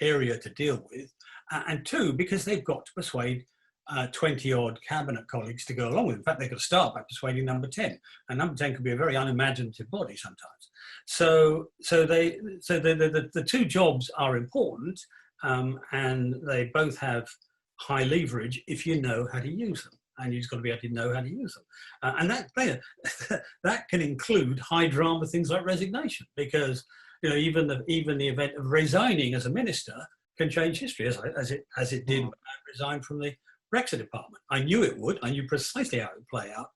area to deal with. And two, because they've got to persuade 20-odd cabinet colleagues to go along with. In fact, they've got to start by persuading number 10. And number 10 can be a very unimaginative body sometimes. So the two jobs are important, and they both have high leverage if you know how to use them. And you've got to be able to know how to use them. And that can include high drama things like resignation, because even the event of resigning as a minister can change history, as it did when I resigned from the Brexit department. I knew it would. I knew precisely how it would play out,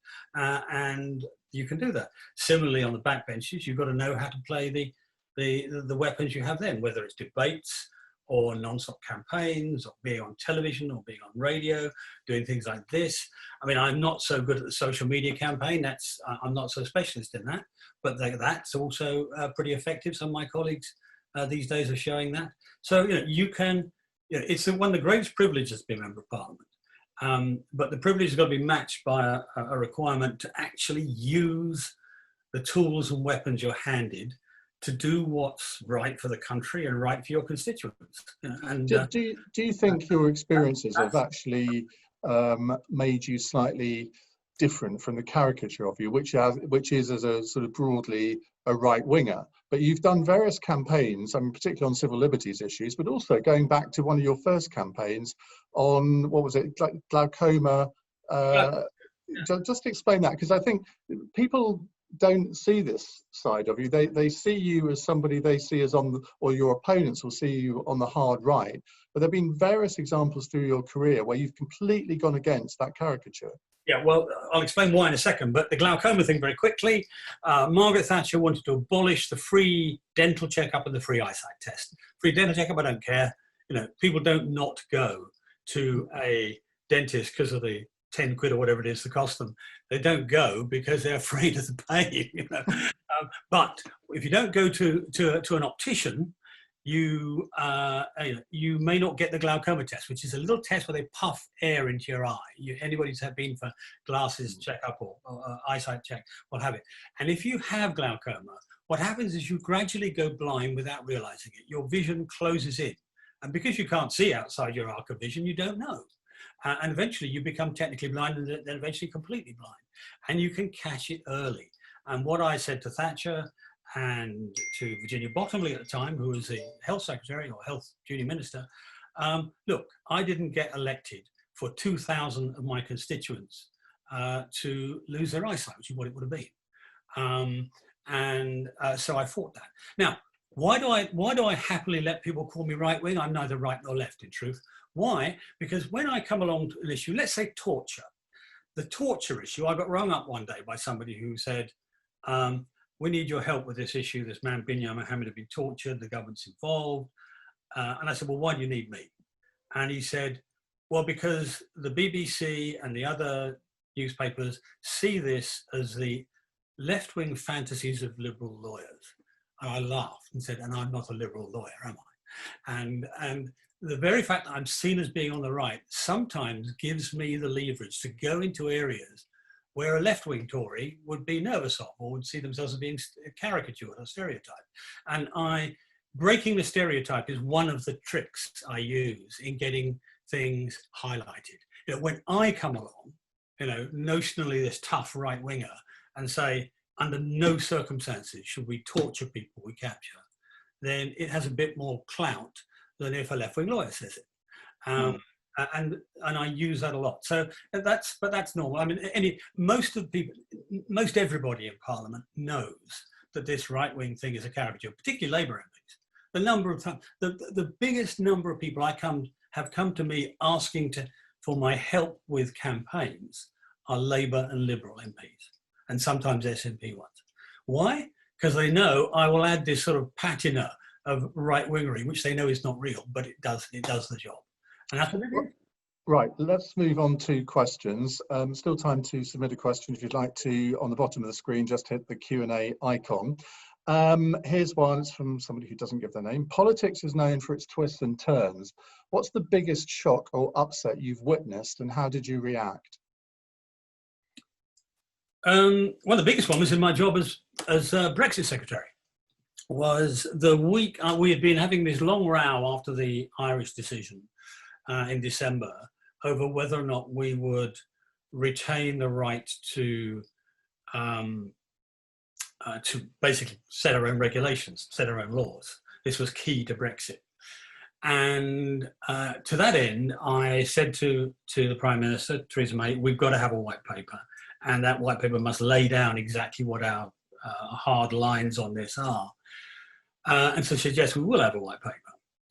and you can do that. Similarly, on the backbenches, you've got to know how to play the weapons you have then, whether it's debates or non-stop campaigns, or being on television, or being on radio, doing things like this. I mean, I'm not so good at the social media campaign. I'm not so specialist in that, but that's also pretty effective. Some of my colleagues these days are showing that. So you can. It's one of the greatest privileges to be a member of Parliament. But the privilege has got to be matched by a requirement to actually use the tools and weapons you're handed to do what's right for the country and right for your constituents. And do you think your experiences have actually made you slightly different from the caricature of you, which is as a sort of broadly a right winger? But you've done various campaigns, I mean, particularly on civil liberties issues, but also going back to one of your first campaigns on, what was it, glaucoma. Just explain that, because I think people don't see this side of you. They see you as somebody they see as or your opponents will see you on the hard right. But there have been various examples through your career where you've completely gone against that caricature. Yeah, well, I'll explain why in a second, but the glaucoma thing very quickly. Margaret Thatcher wanted to abolish the free dental checkup and the free eyesight test. Free dental checkup, I don't care. People don't not go to a dentist because of the 10 quid or whatever it is to cost them. They don't go because they're afraid of the pain. But if you don't go to an optician, you may not get the glaucoma test, which is a little test where they puff air into your eye. Anybody who's been for glasses checkup or eyesight check will have it. And if you have glaucoma, what happens is you gradually go blind without realizing it. Your vision closes in. And because you can't see outside your arc of vision, you don't know. And eventually you become technically blind, and then eventually completely blind. And you can catch it early. And what I said to Thatcher and to Virginia Bottomley at the time, who was the health secretary or health junior minister, look, I didn't get elected for 2,000 of my constituents to lose their eyesight, which is what it would have been. So I fought that. Now, why do I happily let people call me right wing? I'm neither right nor left, in truth. Why? Because when I come along to an issue, let's say torture, the torture issue, I got rung up one day by somebody who said, we need your help with this issue. This man, Binyam Mohammed, had been tortured. The government's involved. And I said, well, why do you need me? And he said, well, because the BBC and the other newspapers see this as the left-wing fantasies of liberal lawyers. And I laughed and said, and I'm not a liberal lawyer, am I? And the very fact that I'm seen as being on the right sometimes gives me the leverage to go into areas where a left-wing Tory would be nervous of, or would see themselves as being caricatured or stereotyped. And breaking the stereotype is one of the tricks I use in getting things highlighted. When I come along, notionally this tough right-winger, and say, under no circumstances should we torture people we capture, then it has a bit more clout than if a left-wing lawyer says it. And I use that a lot. So that's normal. I mean, most everybody in Parliament knows that this right-wing thing is a caricature, particularly Labour MPs. The number of times, the biggest number of people have come to me asking for my help with campaigns are Labour and Liberal MPs, and sometimes SNP ones. Why? Because they know I will add this sort of patina of right-wingery, which they know is not real, but it does the job. And that's what it is. Right, let's move on to questions. Still time to submit a question if you'd like to. On the bottom of the screen, just hit the Q&A icon. Here's one, it's from somebody who doesn't give their name. Politics is known for its twists and turns. What's the biggest shock or upset you've witnessed, and how did you react? Well, the biggest one was in my job as Brexit Secretary. Was the week we had been having this long row after the Irish decision in December over whether or not we would retain the right to basically set our own regulations, set our own laws. This was key to Brexit. And to that end, I said to the Prime Minister, Theresa May, we've got to have a white paper. And that white paper must lay down exactly what our hard lines on this are. And so she said, yes, we will have a white paper.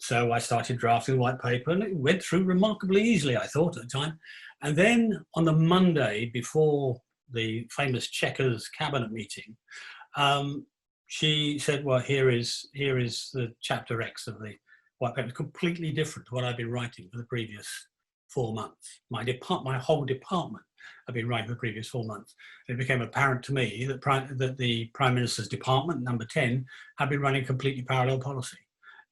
So I started drafting the white paper, and it went through remarkably easily, I thought, at the time. And then on the Monday before the famous Chequers cabinet meeting, she said, well, here is the chapter X of the white paper. It's completely different to what I've been writing for the previous 4 months. My whole department had been writing for the previous 4 months. It became apparent to me that the Prime Minister's department, number 10, had been running completely parallel policy.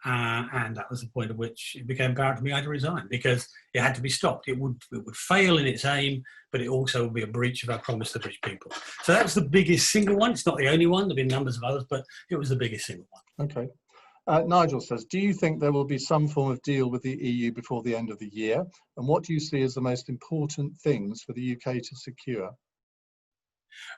And that was the point at which it became apparent to me I had to resign, because it had to be stopped. It would fail in its aim, but it also would be a breach of our promise to the British people. So that was the biggest single one. It's not the only one. There have been numbers of others, but it was the biggest single one. Okay. Nigel says, do you think there will be some form of deal with the EU before the end of the year? And what do you see as the most important things for the UK to secure?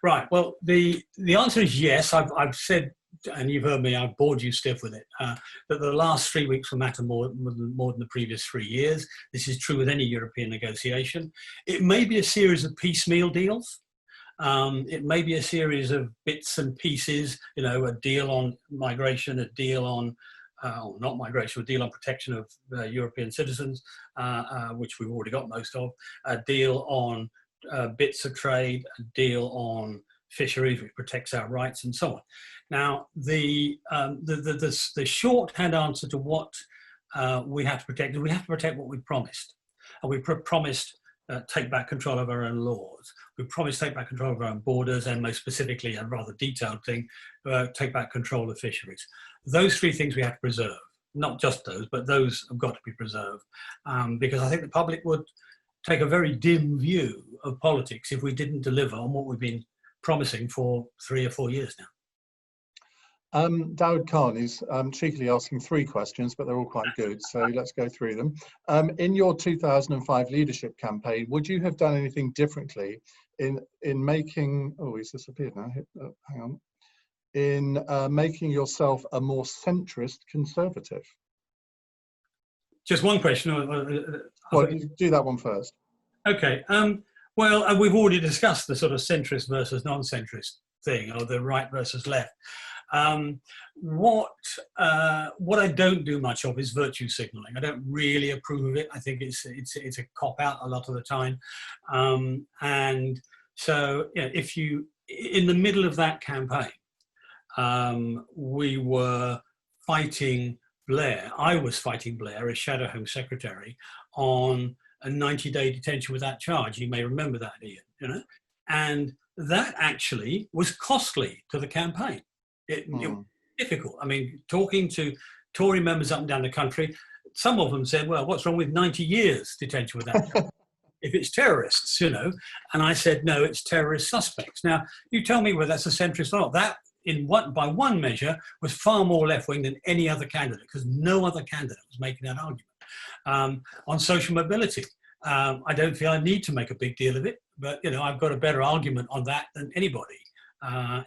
Right. Well, the answer is yes. I've said, and you've heard me, I've bored you stiff with it, that the last 3 weeks will matter more than the previous 3 years. This is true with any European negotiation. It may be a series of piecemeal deals. It may be a series of bits and pieces, you know, a deal on migration, a deal on, not migration, a deal on protection of European citizens, which we've already got most of, a deal on bits of trade, a deal on fisheries, which protects our rights, and so on. Now, the shorthand answer to what we have to protect is we have to protect what we promised. And we promised take back control of our own laws. We promised take back control of our own borders, and most specifically, a rather detailed thing, take back control of fisheries. Those three things we have to preserve. Not just those, but those have got to be preserved. Because I think the public would take a very dim view of politics if we didn't deliver on what we've been promising for 3 or 4 years now. Dawood Khan is cheekily asking 3 questions, but they're all quite good, so let's go through them. In your 2005 leadership campaign, would you have done anything differently in making, oh, he's disappeared now, hang on, in making yourself a more centrist conservative? Just one question. Well, do that one first. Okay. Well, we've already discussed the sort of centrist versus non-centrist thing, or the right versus left. What I don't do much of is virtue signalling. I don't really approve of it. I think it's a cop out a lot of the time. And so, you know, if you, in the middle of that campaign, we were fighting Blair. I was fighting Blair as Shadow Home Secretary on a 90-day detention without charge. You may remember that, Iain, you know, and that actually was costly to the campaign. It was difficult. I mean, talking to Tory members up and down the country, some of them said, well, what's wrong with 90 years detention without charge? If it's terrorists, you know. And I said, no, it's terrorist suspects. Now, you tell me whether that's a centrist or not. That, by one measure, was far more left-wing than any other candidate, because no other candidate was making that argument. On social mobility, I don't feel I need to make a big deal of it, but, you know, I've got a better argument on that than anybody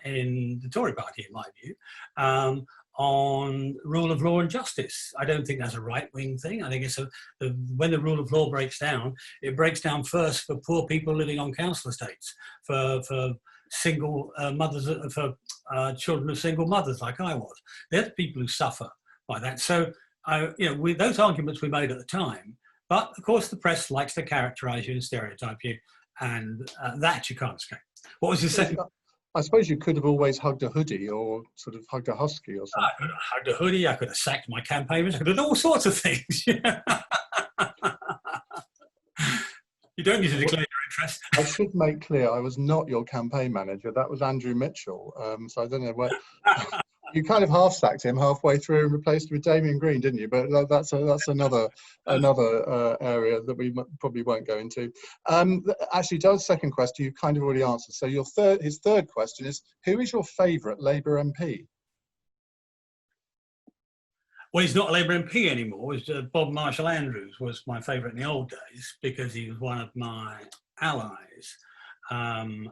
in the Tory party, in my view. On rule of law and justice, I don't think that's a right-wing thing. I think it's when the rule of law breaks down, it breaks down first for poor people living on council estates, for single mothers, for children of single mothers like I was. They're the people who suffer by that. So, you know, those arguments we made at the time, but of course the press likes to characterise you and stereotype you, and that you can't escape. What was your second? I suppose you could have always hugged a hoodie or sort of hugged a husky or something. I could have hugged a hoodie, I could have sacked my campaigners, I could have done all sorts of things. You don't need to declare your interest. I should make clear, I was not your campaign manager. That was Andrew Mitchell. So I don't know where you kind of half sacked him halfway through and replaced him with Damien Green, didn't you? But that's another area that we probably won't go into. Actually, Doug's second question you kind of already answered. So his third question is, who is your favourite Labour MP? Well, he's not a Labour MP anymore. Bob Marshall-Andrews was my favourite in the old days because he was one of my allies on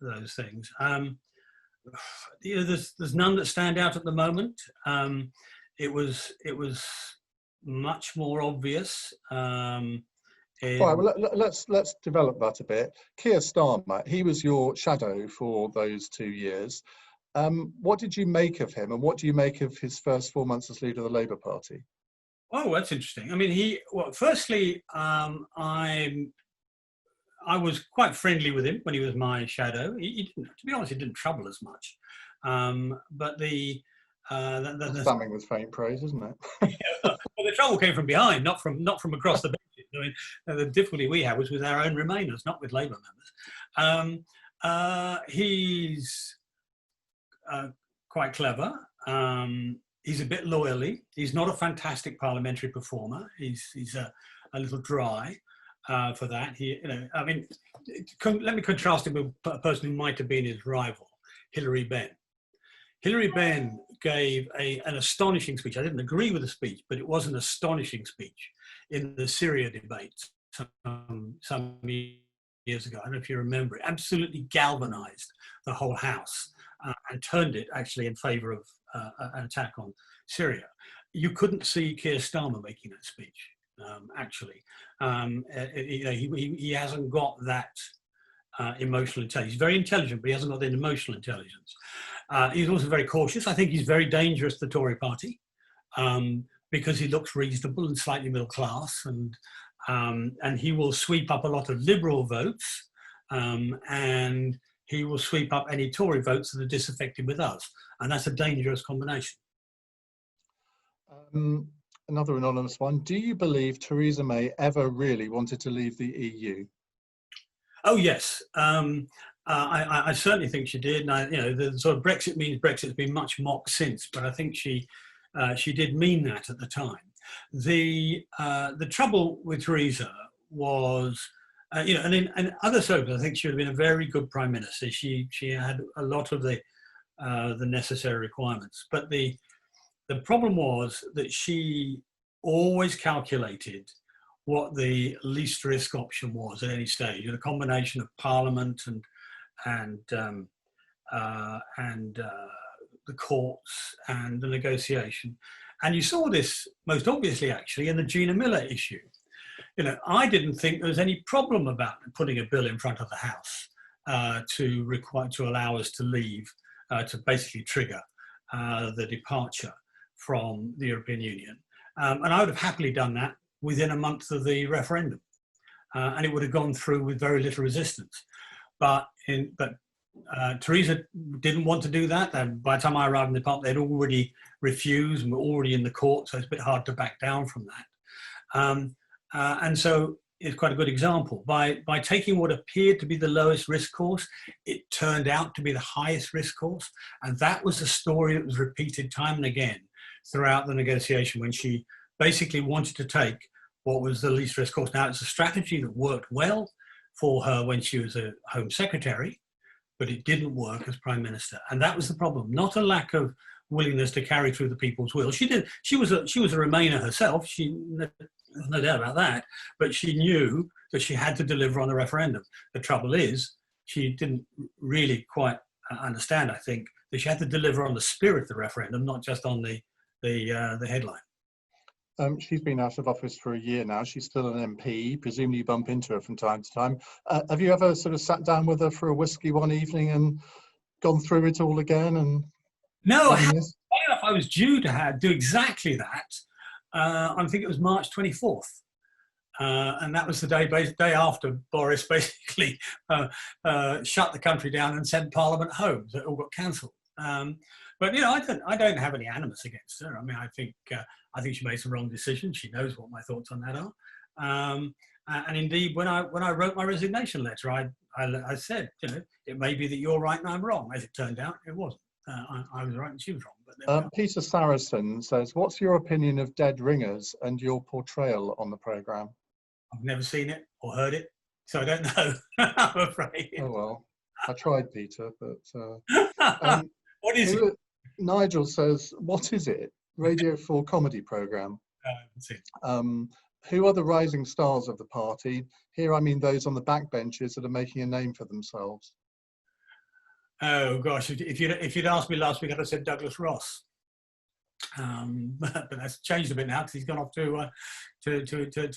those things. There's none that stand out at the moment. It was much more obvious. All right, well, let's develop that a bit. Keir Starmer, he was your shadow for those 2 years. What did you make of him, and what do you make of his first 4 months as leader of the Labour Party? Oh, that's interesting. I mean, firstly, I was quite friendly with him when he was my shadow. He didn't, to be honest, he didn't trouble as much. But Stamming with faint praise, isn't it? Well, the trouble came from behind, not from across the benches. I mean, the difficulty we had was with our own Remainers, not with Labour members. He's quite clever. He's a bit loyally. He's not a fantastic parliamentary performer. He's a little dry for that. I mean, let me contrast him with a person who might have been his rival, Hilary Benn. Hilary Benn gave an astonishing speech. I didn't agree with the speech, but it was an astonishing speech in the Syria debate some years ago. I don't know if you remember it. Absolutely galvanised the whole House and turned it actually in favour of an attack on Syria. You couldn't see Keir Starmer making that speech. Actually, he hasn't got that emotional intelligence. He's very intelligent, but he hasn't got the emotional intelligence. He's also very cautious. I think he's very dangerous to the Tory party because he looks reasonable and slightly middle class, and he will sweep up a lot of Liberal votes, and he will sweep up any Tory votes that are disaffected with us, and that's a dangerous combination. Another anonymous one. Do you believe Theresa May ever really wanted to leave the EU? Oh yes, I certainly think she did. And the sort of Brexit means Brexit has been much mocked since, but I think she did mean that at the time. The trouble with Theresa was, and in other circles, I think she would have been a very good prime minister. She had a lot of the necessary requirements, but the problem was that she always calculated what the least risk option was at any stage, a combination of Parliament and the courts and the negotiation. And you saw this most obviously actually in the Gina Miller issue. I didn't think there was any problem about putting a bill in front of the House to allow us to leave, to basically trigger the departure from the European Union. And I would have happily done that within a month of the referendum. And it would have gone through with very little resistance. But Theresa didn't want to do that. And by the time I arrived in the Parliament, they'd already refused and were already in the court, so it's a bit hard to back down from that. And so it's quite a good example. By taking what appeared to be the lowest risk course, it turned out to be the highest risk course. And that was a story that was repeated time and again throughout the negotiation, when she basically wanted to take what was the least risk course. Now, it's a strategy that worked well for her when she was a Home Secretary, but it didn't work as Prime Minister. And that was the problem, not a lack of willingness to carry through the people's will. She was a Remainer herself, there's no doubt about that, but she knew that she had to deliver on the referendum. The trouble is, she didn't really quite understand, I think, that she had to deliver on the spirit of the referendum, not just on the headline. She's been out of office for a year now. She's still an MP. Presumably you bump into her from time to time. Have you ever sort of sat down with her for a whiskey one evening and gone through it all again? No, I was due to do exactly that. I think it was March 24th. And that was the day after Boris basically shut the country down and sent Parliament home. So it all got cancelled. But I don't have any animus against her. I mean, I think she made some wrong decisions. She knows what my thoughts on that are. And indeed, when I wrote my resignation letter, I said, it may be that you're right and I'm wrong. As it turned out, it wasn't. I was right and she was wrong. But there we are. Peter Saracen says, what's your opinion of Dead Ringers and your portrayal on the programme? I've never seen it or heard it, so I don't know. I'm afraid. Oh well, I tried, Peter, but what is it? Nigel says, what is it? Radio 4 comedy programme. That's it. Who are the rising stars of the party? Here I mean those on the backbenches that are making a name for themselves. Oh gosh, if you'd asked me last week, I'd have said Douglas Ross. But that's changed a bit now because he's gone off to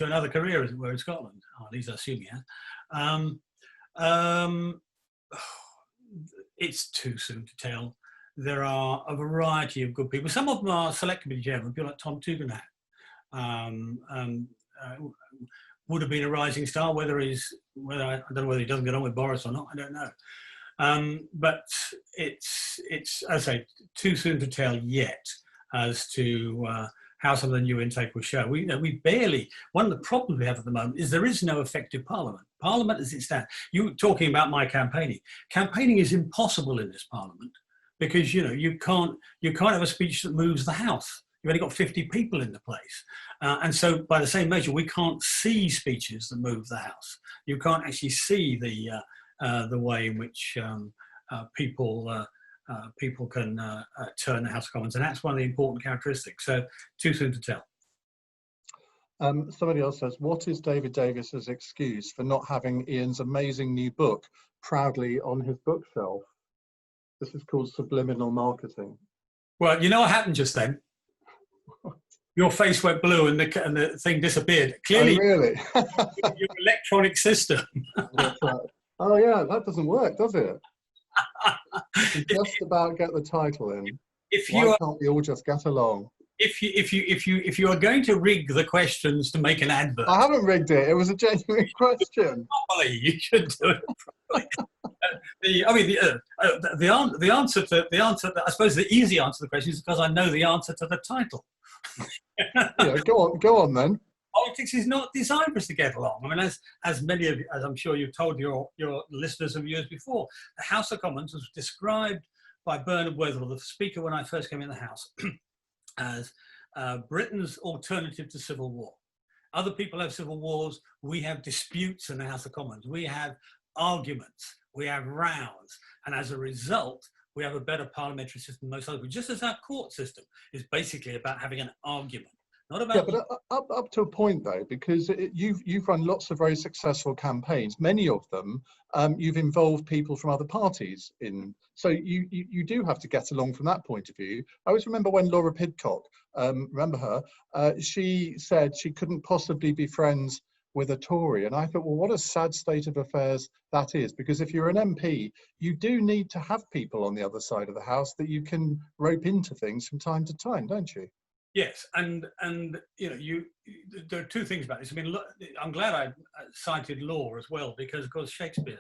another career, as it were, in Scotland. Or at least I assume he has. It's too soon to tell. There are a variety of good people. Some of them are select committee chairmen, people like Tom Tugendhat. Would have been a rising star. Whether I don't know whether he doesn't get on with Boris or not. I don't know. But it's as I say, too soon to tell yet as to how some of the new intake will show. We barely. One of the problems we have at the moment is there is no effective parliament. Parliament as it stands. You were talking about my campaigning. Campaigning is impossible in this parliament because you can't have a speech that moves the House. You've only got 50 people in the place. And so by the same measure, we can't see speeches that move the House. You can't actually see the way in which people can turn the House of Commons. And that's one of the important characteristics. So too soon to tell. Somebody else says, what is David Davis's excuse for not having Iain's amazing new book proudly on his bookshelf? This is called subliminal marketing. Well, you know what happened just then? Your face went blue and the thing disappeared. Clearly, oh, really? Your electronic system. Oh yeah, that doesn't work, does it? You just about get the title in. Why can't we all just get along? If you are going to rig the questions to make an advert, I haven't rigged it. It was a genuine question. Properly, you should do it properly. The answer to I suppose the easy answer to the question is because I know the answer to the title. Yeah, go on then. Politics is not designed for us to get along. I mean, as many of you, as I'm sure you've told your listeners of years before, the House of Commons was described by Bernard Wetherell, the Speaker when I first came in the House, as Britain's alternative to civil war. Other people have civil wars. We have disputes in the House of Commons. We have arguments. We have rows. And as a result, we have a better parliamentary system than most other people. Just as our court system is basically about having an argument. Not about. Yeah, but up to a point though, because you've run lots of very successful campaigns. Many of them you've involved people from other parties in, so you do have to get along from that point of view. I always remember when Laura Pidcock, remember her, she said she couldn't possibly be friends with a Tory, and I thought, well, what a sad state of affairs that is, because if you're an MP, you do need to have people on the other side of the house that you can rope into things from time to time, don't you? Yes, and there are two things about this. I mean, look, I'm glad I cited law as well, because of course Shakespeare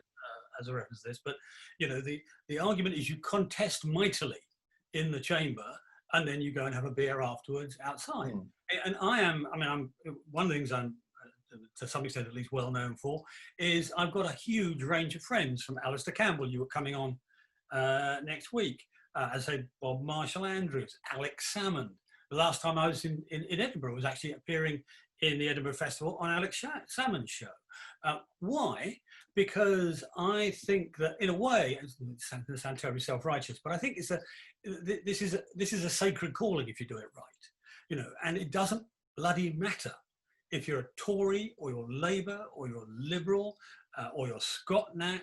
has a reference to this. But the argument is you contest mightily in the chamber, and then you go and have a beer afterwards outside. And I'm one of the things I'm to some extent at least well known for is I've got a huge range of friends, from Alistair Campbell, you were coming on next week, as I said, Bob Marshall Andrews, Alex Salmond. The last time I was in Edinburgh was actually appearing in the Edinburgh Festival on Alex Salmond's show. Why? Because I think that in a way, it's going to sound terribly self-righteous, but I think this is a sacred calling if you do it right, and it doesn't bloody matter if you're a Tory or you're Labour or you're Liberal or you're Scot Nat.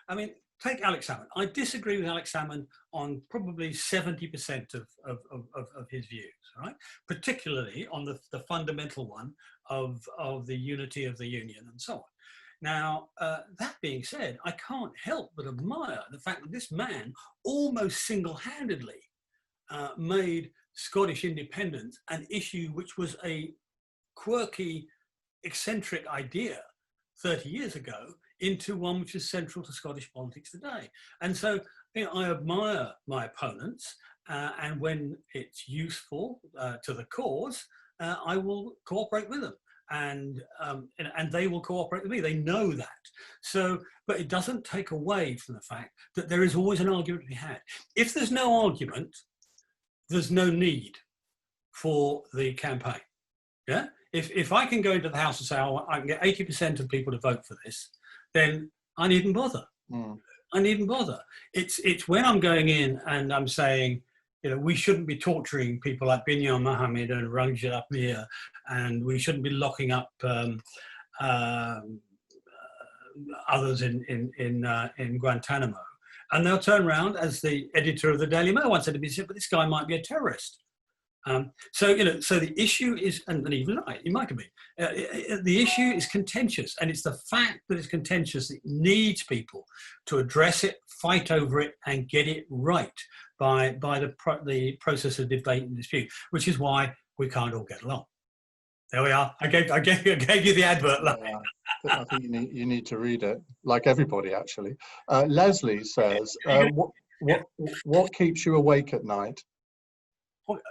I mean, take Alex Salmond. I disagree with Alex Salmond on probably 70% of his views, right? Particularly on the fundamental one of the unity of the union and so on. Now, that being said, I can't help but admire the fact that this man almost single-handedly made Scottish independence an issue which was a quirky, eccentric idea 30 years ago into one which is central to Scottish politics today. And so I admire my opponents, and when it's useful to the cause, I will cooperate with them. and they will cooperate with me. They know that. So, but it doesn't take away from the fact that there is always an argument to be had. If there's no argument, there's no need for the campaign. Yeah. If I can go into the House and say, oh, I can get 80% of people to vote for this, then I needn't bother. I needn't bother. It's when I'm going in and I'm saying, you know, we shouldn't be torturing people like Binyam Mohammed and Rangit Apnea, and we shouldn't be locking up others in Guantanamo. And they'll turn around, as the editor of the Daily Mail once said to me, but this guy might be a terrorist. So, you know, so the issue is, and even right, he might be, the issue is contentious, and it's the fact that it's contentious that needs people to address it, fight over it, and get it right by the process of debate and dispute, which is why we can't all get along. There we are. I gave you the advert. Yeah, I think you need to read it, like everybody actually. Leslie says, what keeps you awake at night?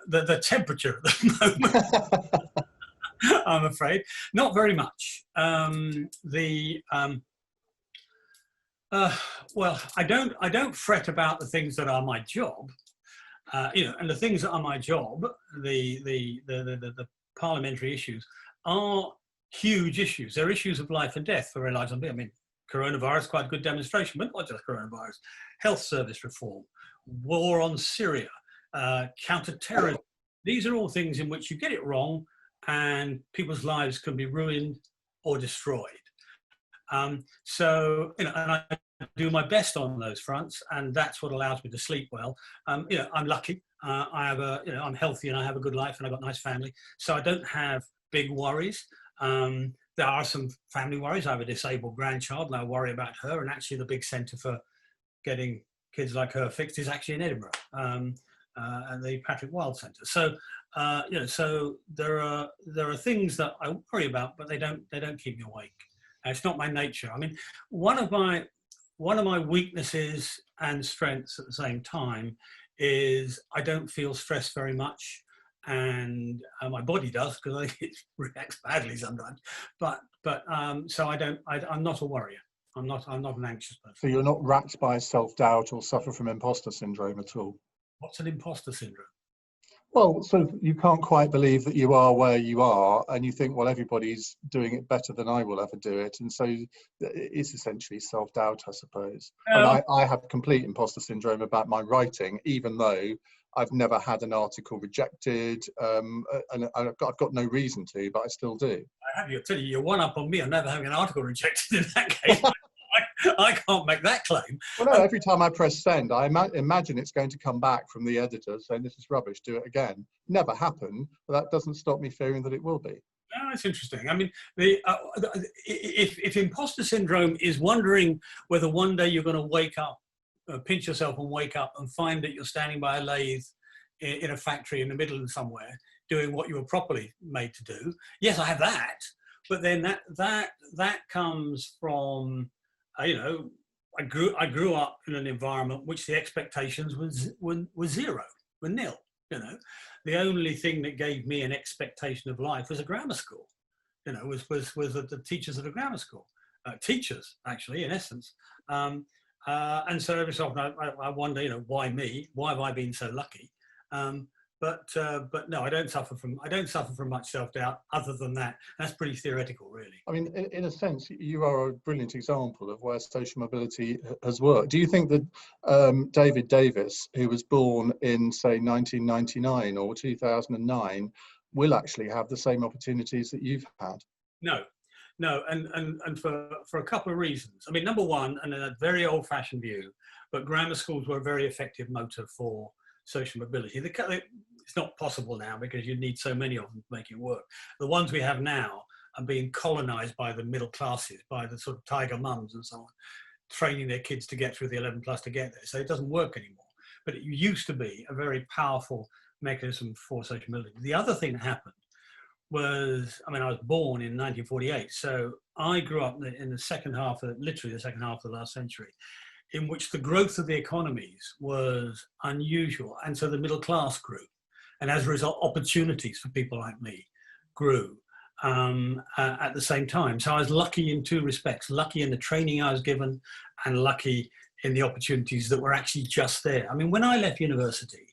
The temperature at the moment, I'm afraid. Not very much. Well, I don't fret about the things that are my job. You know, and the things that are my job, the parliamentary issues, are huge issues. They're issues of life and death for reliance on me. I mean, coronavirus, quite a good demonstration, but not just coronavirus. Health service reform, war on Syria, counter-terrorism. These are all things in which you get it wrong and people's lives can be ruined or destroyed. So, you know, and I do my best on those fronts, and that's what allows me to sleep well. You know, I'm lucky. I have I'm healthy and I have a good life and I've got a nice family. So I don't have big worries. There are some family worries. I have a disabled grandchild and I worry about her. And actually the big centre for getting kids like her fixed is actually in Edinburgh, at the Patrick Wild Centre. So, you know, so there are things that I worry about, but they don't keep me awake. It's not my nature. I mean, one of my weaknesses and strengths at the same time is I don't feel stressed very much, and my body does because I think it reacts badly sometimes. But so I'm not a worrier. I'm not an anxious person. So you're not racked by self-doubt or suffer from imposter syndrome at all? What's an imposter syndrome? Well, so you can't quite believe that you are where you are, and you think, well, everybody's doing it better than I will ever do it, and so it's essentially self-doubt, I suppose. And I have complete imposter syndrome about my writing, even though I've never had an article rejected, and I've got no reason to, but I still do. I have you. I tell you, you're one up on me on never having an article rejected in that case. I can't make that claim. Well, no, every time I press send, I imagine it's going to come back from the editor saying, this is rubbish, do it again. Never happened, but that doesn't stop me fearing that it will be. Oh, that's interesting. I mean, if imposter syndrome is wondering whether one day you're going to wake up, pinch yourself and wake up and find that you're standing by a lathe in a factory in the middle of somewhere doing what you were properly made to do. Yes, I have that. But then that comes from, you know, I grew up in an environment which the expectations were zero, were nil. You know, the only thing that gave me an expectation of life was a grammar school. You know, was the teachers at a grammar school, teachers actually, in essence. And so every so often I wonder, you know, why me? Why have I been so lucky? But no, I don't suffer from much self-doubt. Other than that, that's pretty theoretical, really. I mean, in a sense, you are a brilliant example of where social mobility has worked. Do you think that David Davis, who was born in, say, 1999 or 2009, will actually have the same opportunities that you've had? No, and for a couple of reasons. I mean, number one, and a very old-fashioned view, but grammar schools were a very effective motor for social mobility. It's not possible now because you need so many of them to make it work. The ones we have now are being colonized by the middle classes, by the sort of tiger mums and so on, training their kids to get through the 11 plus to get there. So it doesn't work anymore. But it used to be a very powerful mechanism for social mobility. The other thing that happened was, I mean, I was born in 1948. So I grew up in the second half of, literally the second half of the last century, in which the growth of the economies was unusual. And so the middle class grew. And as a result, opportunities for people like me grew. at the same time. So I was lucky in two respects, lucky in the training I was given and lucky in the opportunities that were actually just there. I mean, when I left university,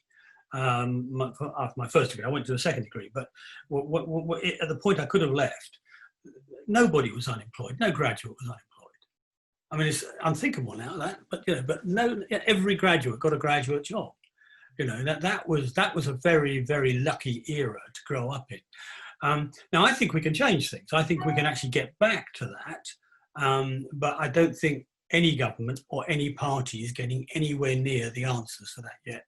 after my first degree, I went to a second degree, but at the point I could have left, nobody was unemployed, no graduate was unemployed. I mean, it's unthinkable now, that, but no, every graduate got a graduate job. That was a very, very lucky era to grow up in. Now, I think we can change things. I think we can actually get back to that, but I don't think any government or any party is getting anywhere near the answers for that yet.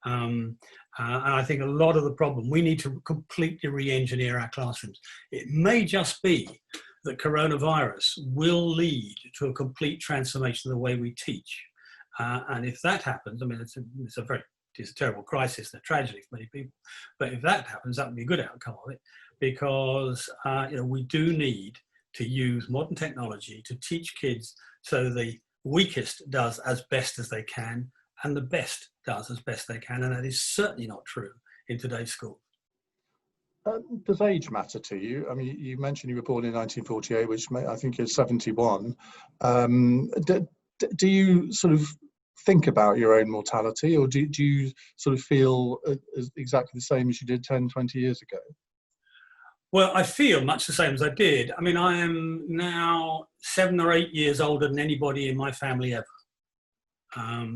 And I think a lot of the problem, we need to completely re-engineer our classrooms. It may just be that coronavirus will lead to a complete transformation of the way we teach. And if that happens, I mean, it's a terrible crisis and a tragedy for many people. But if that happens, that would be a good outcome of it, because we do need to use modern technology to teach kids so the weakest does as best as they can and the best does as best they can. And that is certainly not true in today's school. Does age matter to you? I mean, you mentioned you were born in 1948, which I think is 71. Do you sort of think about your own mortality, or do you sort of feel exactly the same as you did 10, 20 years ago? Well, I feel much the same as I did. I mean, I am now 7 or 8 years older than anybody in my family ever.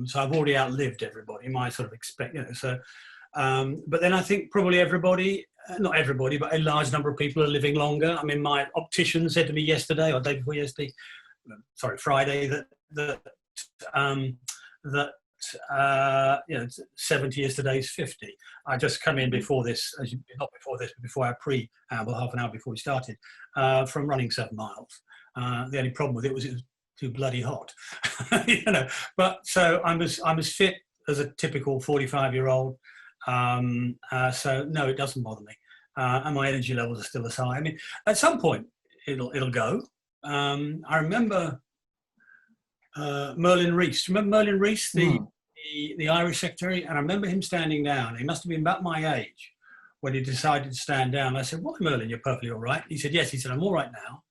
So I've already outlived everybody, my sort of but then I think probably everybody, not everybody, but a large number of people are living longer. I mean, my optician said to me yesterday, or day before yesterday, Friday, that 70 years today is 50. I just come in before this, not before this, but before our pre-amble, half an hour before we started, from running 7 miles. The only problem with it was too bloody hot, But so I'm as fit as a typical 45-year-old. So no, it doesn't bother me, and my energy levels are still as high. I mean, at some point it'll go. I remember Merlin Rees. Remember Merlin Rees, the Irish secretary? And I remember him standing down. He must have been about my age when he decided to stand down. I said, "Why, Merlin, you're perfectly all right?" He said, "Yes." He said, "I'm all right now."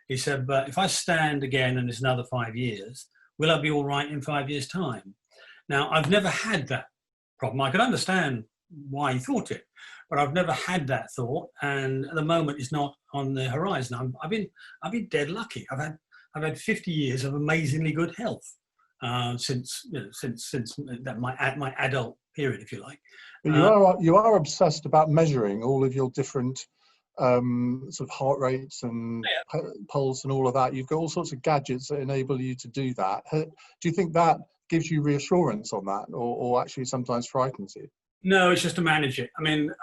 He said, "But if I stand again and it's another 5 years, will I be all right in 5 years' time?" Now, I've never had that problem. I could understand why he thought it, but I've never had that thought. And at the moment, it's not on the horizon. I've been dead lucky. I've had 50 years of amazingly good health since my adult period, if you like. But you are obsessed about measuring all of your different sort of heart rates and pulse and all of that. You've got all sorts of gadgets that enable you to do that. Do you think that gives you reassurance on that, or actually sometimes frightens you? No, it's just to manage it. I mean,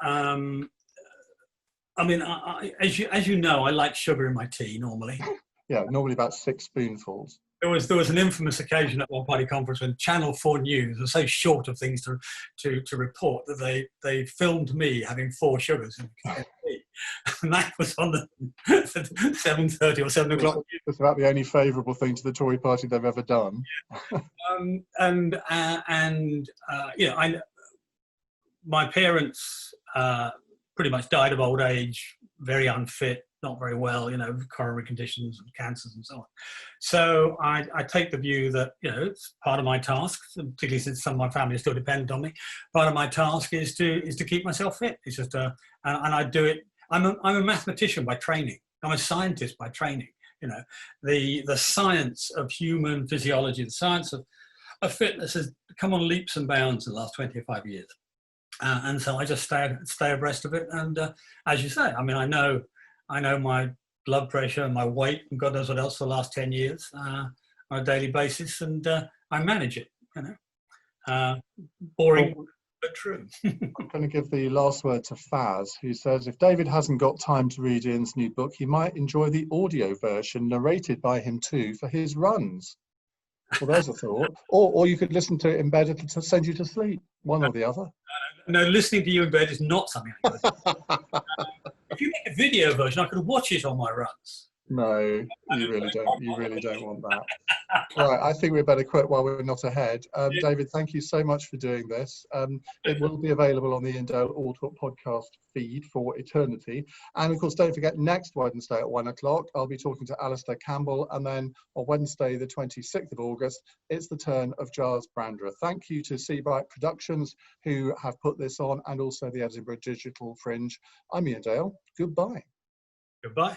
as you know, I like sugar in my tea normally. Yeah, normally about 6 spoonfuls. There was an infamous occasion at one party conference when Channel 4 News was so short of things to report that they filmed me having 4 sugars in tea. And that was on the 7:30 or 7 o'clock. It's about the only favourable thing to the Tory party they've ever done. My parents pretty much died of old age, very unfit, not very well, coronary conditions and cancers and so on. So I take the view that, it's part of my task, particularly since some of my family is still dependent on me. Part of my task is to keep myself fit. It's just and I do it. I'm a mathematician by training. I'm a scientist by training. The science of human physiology, the science of fitness has come on leaps and bounds in the last 25 years. And so I just stay abreast of it. And as you say, I mean, I know my blood pressure and my weight and God knows what else for the last 10 years on a daily basis, and I manage it. Boring, but true. I'm going to give the last word to Faz, who says, if David hasn't got time to read Iain's new book, he might enjoy the audio version narrated by him too for his runs. Well, there's a thought. Or you could listen to it in bed to send you to sleep, one or the other. No, listening to you in bed is not something I do. If you make a video version, I could watch it on my runs. No, you really don't. You really don't want that. Right, I think we better quit while we're not ahead. David, thank you so much for doing this. It will be available on the Iain Dale All Talk podcast feed for eternity. And of course, don't forget, next Wednesday at 1 o'clock, I'll be talking to Alistair Campbell. And then on Wednesday, the 26th of August, it's the turn of Giles Brandreth. Thank you to Seabright Productions, who have put this on, and also the Edinburgh Digital Fringe. I'm Iain Dale. Goodbye. Goodbye.